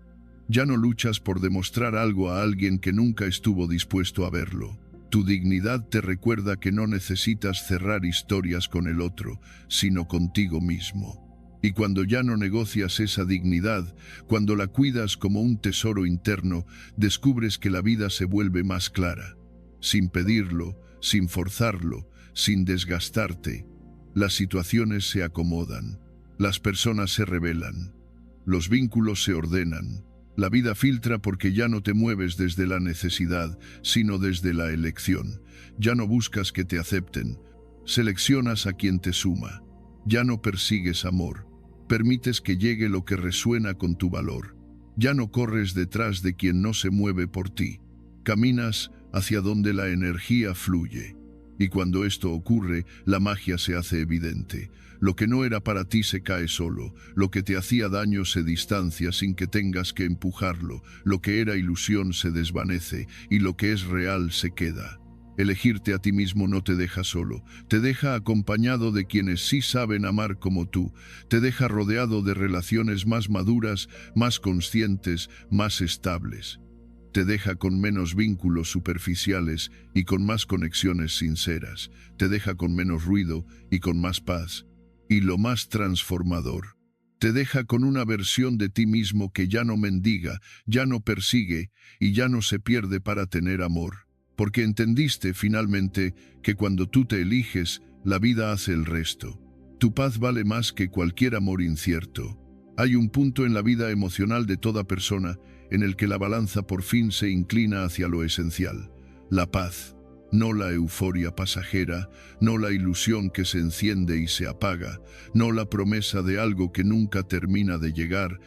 Ya no luchas por demostrar algo a alguien que nunca estuvo dispuesto a verlo. Tu dignidad te recuerda que no necesitas cerrar historias con el otro, sino contigo mismo. Y cuando ya no negocias esa dignidad, cuando la cuidas como un tesoro interno, descubres que la vida se vuelve más clara. Sin pedirlo, sin forzarlo, sin desgastarte, las situaciones se acomodan. Las personas se revelan, los vínculos se ordenan, la vida filtra porque ya no te mueves desde la necesidad, sino desde la elección. Ya no buscas que te acepten, seleccionas a quien te suma. Ya no persigues amor, permites que llegue lo que resuena con tu valor. Ya no corres detrás de quien no se mueve por ti, caminas hacia donde la energía fluye. Y cuando esto ocurre, la magia se hace evidente. Lo que no era para ti se cae solo, lo que te hacía daño se distancia sin que tengas que empujarlo, lo que era ilusión se desvanece y lo que es real se queda. Elegirte a ti mismo no te deja solo, te deja acompañado de quienes sí saben amar como tú, te deja rodeado de relaciones más maduras, más conscientes, más estables. Te deja con menos vínculos superficiales y con más conexiones sinceras. Te deja con menos ruido y con más paz. Y lo más transformador, te deja con una versión de ti mismo que ya no mendiga, ya no persigue y ya no se pierde para tener amor. Porque entendiste finalmente que cuando tú te eliges, la vida hace el resto. Tu paz vale más que cualquier amor incierto. Hay un punto en la vida emocional de toda persona en el que la balanza por fin se inclina hacia lo esencial, la paz, no la euforia pasajera, no la ilusión que se enciende y se apaga, no la promesa de algo que nunca termina de llegar,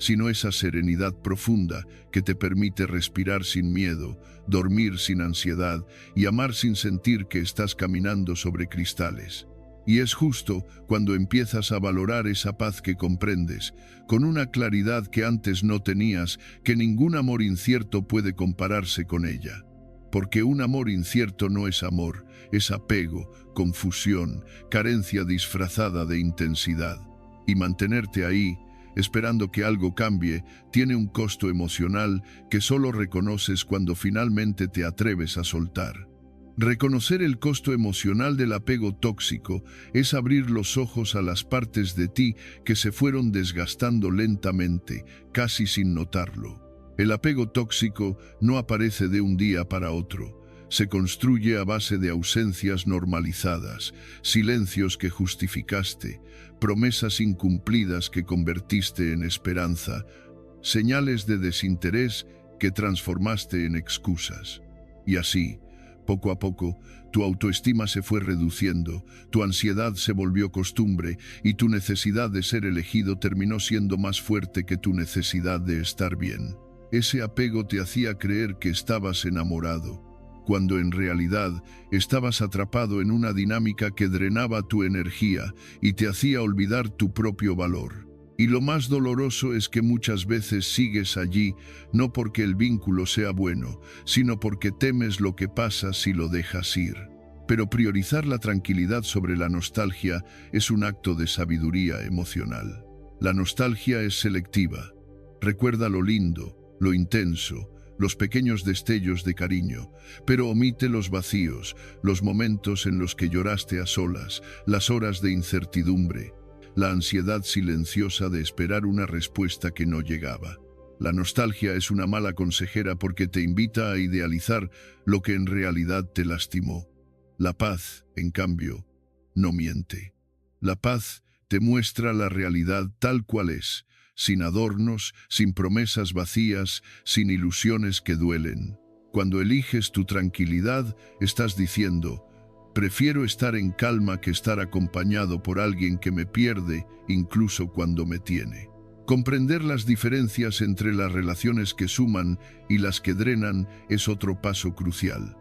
sino esa serenidad profunda que te permite respirar sin miedo, dormir sin ansiedad y amar sin sentir que estás caminando sobre cristales. Y es justo cuando empiezas a valorar esa paz que comprendes, con una claridad que antes no tenías, que ningún amor incierto puede compararse con ella. Porque un amor incierto no es amor, es apego, confusión, carencia disfrazada de intensidad. Y mantenerte ahí, esperando que algo cambie, tiene un costo emocional que solo reconoces cuando finalmente te atreves a soltar. Reconocer el costo emocional del apego tóxico es abrir los ojos a las partes de ti que se fueron desgastando lentamente, casi sin notarlo. El apego tóxico no aparece de un día para otro. Se construye a base de ausencias normalizadas, silencios que justificaste, promesas incumplidas que convertiste en esperanza, señales de desinterés que transformaste en excusas. Y así, poco a poco, tu autoestima se fue reduciendo, tu ansiedad se volvió costumbre y tu necesidad de ser elegido terminó siendo más fuerte que tu necesidad de estar bien. Ese apego te hacía creer que estabas enamorado, cuando en realidad estabas atrapado en una dinámica que drenaba tu energía y te hacía olvidar tu propio valor. Y lo más doloroso es que muchas veces sigues allí, no porque el vínculo sea bueno, sino porque temes lo que pasa si lo dejas ir. Pero priorizar la tranquilidad sobre la nostalgia es un acto de sabiduría emocional. La nostalgia es selectiva. Recuerda lo lindo, lo intenso, los pequeños destellos de cariño, pero omite los vacíos, los momentos en los que lloraste a solas, las horas de incertidumbre, la ansiedad silenciosa de esperar una respuesta que no llegaba. La nostalgia es una mala consejera porque te invita a idealizar lo que en realidad te lastimó. La paz, en cambio, no miente. La paz te muestra la realidad tal cual es, sin adornos, sin promesas vacías, sin ilusiones que duelen. Cuando eliges tu tranquilidad, estás diciendo: prefiero estar en calma que estar acompañado por alguien que me pierde, incluso cuando me tiene. Comprender las diferencias entre las relaciones que suman y las que drenan es otro paso crucial.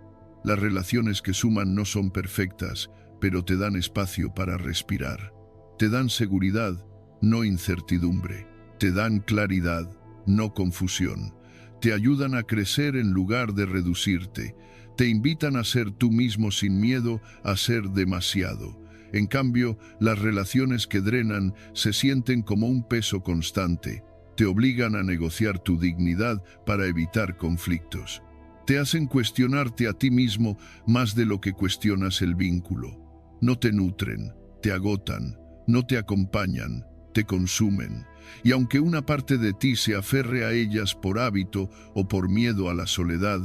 Las relaciones que suman no son perfectas, pero te dan espacio para respirar. Te dan seguridad, no incertidumbre. Te dan claridad, no confusión. Te ayudan a crecer en lugar de reducirte. Te invitan a ser tú mismo sin miedo a ser demasiado. En cambio, las relaciones que drenan se sienten como un peso constante. Te obligan a negociar tu dignidad para evitar conflictos. Te hacen cuestionarte a ti mismo más de lo que cuestionas el vínculo. No te nutren, te agotan, no te acompañan, te consumen. Y aunque una parte de ti se aferre a ellas por hábito o por miedo a la soledad,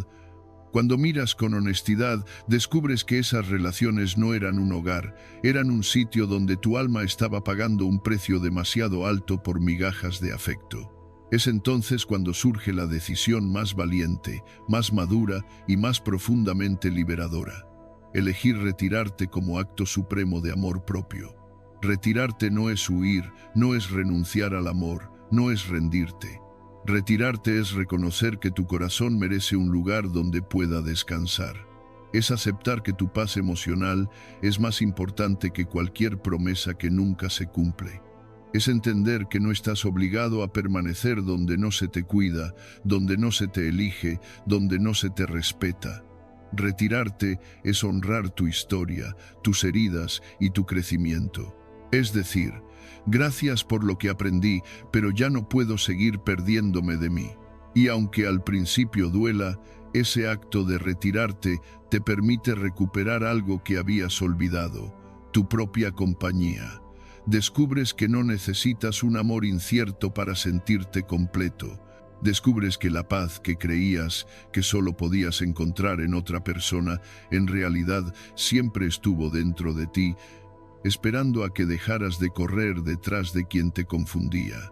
cuando miras con honestidad, descubres que esas relaciones no eran un hogar, eran un sitio donde tu alma estaba pagando un precio demasiado alto por migajas de afecto. Es entonces cuando surge la decisión más valiente, más madura y más profundamente liberadora. Elegir retirarte como acto supremo de amor propio. Retirarte no es huir, no es renunciar al amor, no es rendirte. Retirarte es reconocer que tu corazón merece un lugar donde pueda descansar. Es aceptar que tu paz emocional es más importante que cualquier promesa que nunca se cumple. Es entender que no estás obligado a permanecer donde no se te cuida, donde no se te elige, donde no se te respeta. Retirarte es honrar tu historia, tus heridas y tu crecimiento. Es decir, gracias por lo que aprendí, pero ya no puedo seguir perdiéndome de mí. Y aunque al principio duela, ese acto de retirarte te permite recuperar algo que habías olvidado, tu propia compañía. Descubres que no necesitas un amor incierto para sentirte completo. Descubres que la paz que creías que solo podías encontrar en otra persona, en realidad siempre estuvo dentro de ti, esperando a que dejaras de correr detrás de quien te confundía.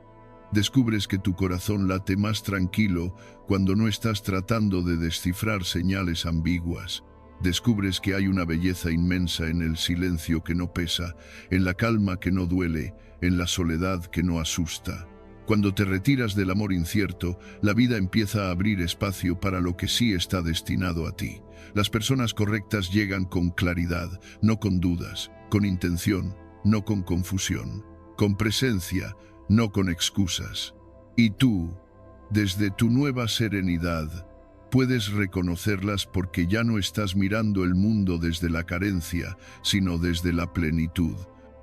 Descubres que tu corazón late más tranquilo cuando no estás tratando de descifrar señales ambiguas. Descubres que hay una belleza inmensa en el silencio que no pesa, en la calma que no duele, en la soledad que no asusta. Cuando te retiras del amor incierto, la vida empieza a abrir espacio para lo que sí está destinado a ti. Las personas correctas llegan con claridad, no con dudas, con intención, no con confusión, con presencia, no con excusas. Y tú, desde tu nueva serenidad, puedes reconocerlas porque ya no estás mirando el mundo desde la carencia, sino desde la plenitud.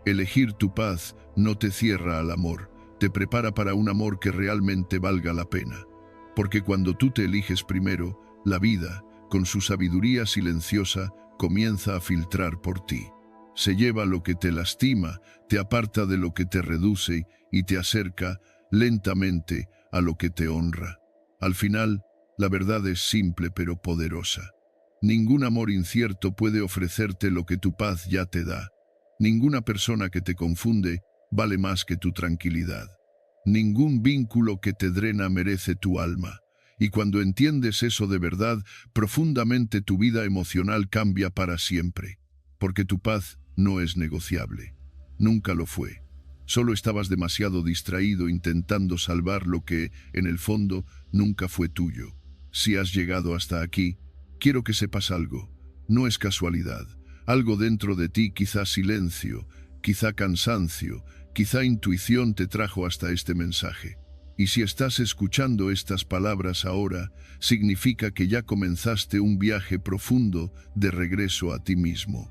Elegir tu paz no te cierra al amor, te prepara para un amor que realmente valga la pena. Porque cuando tú te eliges primero, la vida, con su sabiduría silenciosa, comienza a filtrar por ti. Se lleva lo que te lastima, te aparta de lo que te reduce y te acerca, lentamente, a lo que te honra. Al final, la verdad es simple pero poderosa. Ningún amor incierto puede ofrecerte lo que tu paz ya te da. Ninguna persona que te confunde vale más que tu tranquilidad. Ningún vínculo que te drena merece tu alma. Y cuando entiendes eso de verdad, profundamente tu vida emocional cambia para siempre. Porque tu paz no es negociable. Nunca lo fue. Solo estabas demasiado distraído intentando salvar lo que, en el fondo, nunca fue tuyo. Si has llegado hasta aquí, quiero que sepas algo. No es casualidad. Algo dentro de ti, quizá silencio, quizá cansancio, quizá intuición te trajo hasta este mensaje. Y si estás escuchando estas palabras ahora, significa que ya comenzaste un viaje profundo de regreso a ti mismo.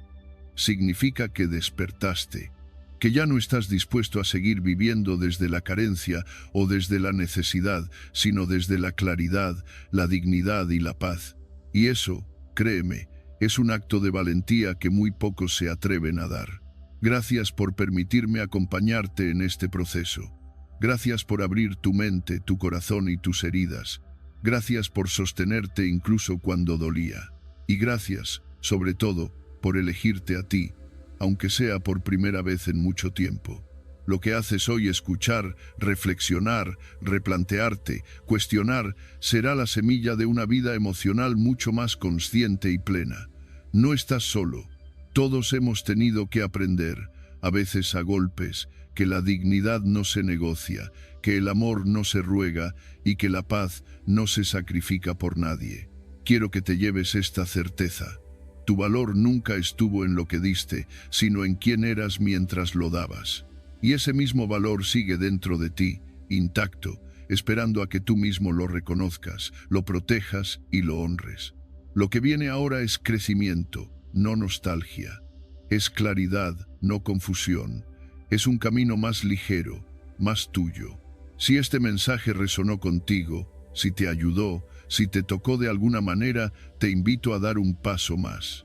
Significa que despertaste, que ya no estás dispuesto a seguir viviendo desde la carencia o desde la necesidad, sino desde la claridad, la dignidad y la paz. Y eso, créeme, es un acto de valentía que muy pocos se atreven a dar. Gracias por permitirme acompañarte en este proceso. Gracias por abrir tu mente, tu corazón y tus heridas. Gracias por sostenerte incluso cuando dolía. Y gracias, sobre todo, por elegirte a ti, aunque sea por primera vez en mucho tiempo. Lo que haces hoy, escuchar, reflexionar, replantearte, cuestionar, será la semilla de una vida emocional mucho más consciente y plena. No estás solo. Todos hemos tenido que aprender, a veces a golpes, que la dignidad no se negocia, que el amor no se ruega y que la paz no se sacrifica por nadie. Quiero que te lleves esta certeza. Tu valor nunca estuvo en lo que diste, sino en quién eras mientras lo dabas. Y ese mismo valor sigue dentro de ti, intacto, esperando a que tú mismo lo reconozcas, lo protejas y lo honres. Lo que viene ahora es crecimiento, no nostalgia. Es claridad, no confusión. Es un camino más ligero, más tuyo. Si este mensaje resonó contigo, si te ayudó, si te tocó de alguna manera, te invito a dar un paso más.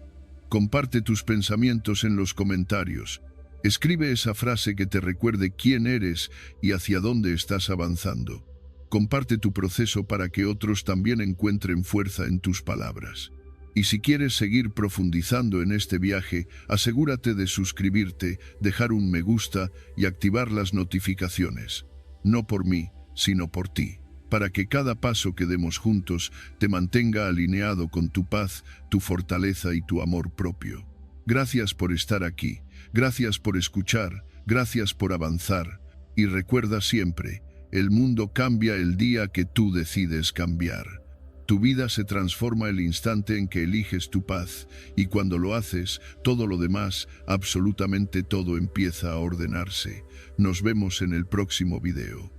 Comparte tus pensamientos en los comentarios. Escribe esa frase que te recuerde quién eres y hacia dónde estás avanzando. Comparte tu proceso para que otros también encuentren fuerza en tus palabras. Y si quieres seguir profundizando en este viaje, asegúrate de suscribirte, dejar un me gusta y activar las notificaciones. No por mí, sino por ti, para que cada paso que demos juntos te mantenga alineado con tu paz, tu fortaleza y tu amor propio. Gracias por estar aquí, gracias por escuchar, gracias por avanzar. Y recuerda siempre, el mundo cambia el día que tú decides cambiar. Tu vida se transforma el instante en que eliges tu paz, y cuando lo haces, todo lo demás, absolutamente todo empieza a ordenarse. Nos vemos en el próximo video.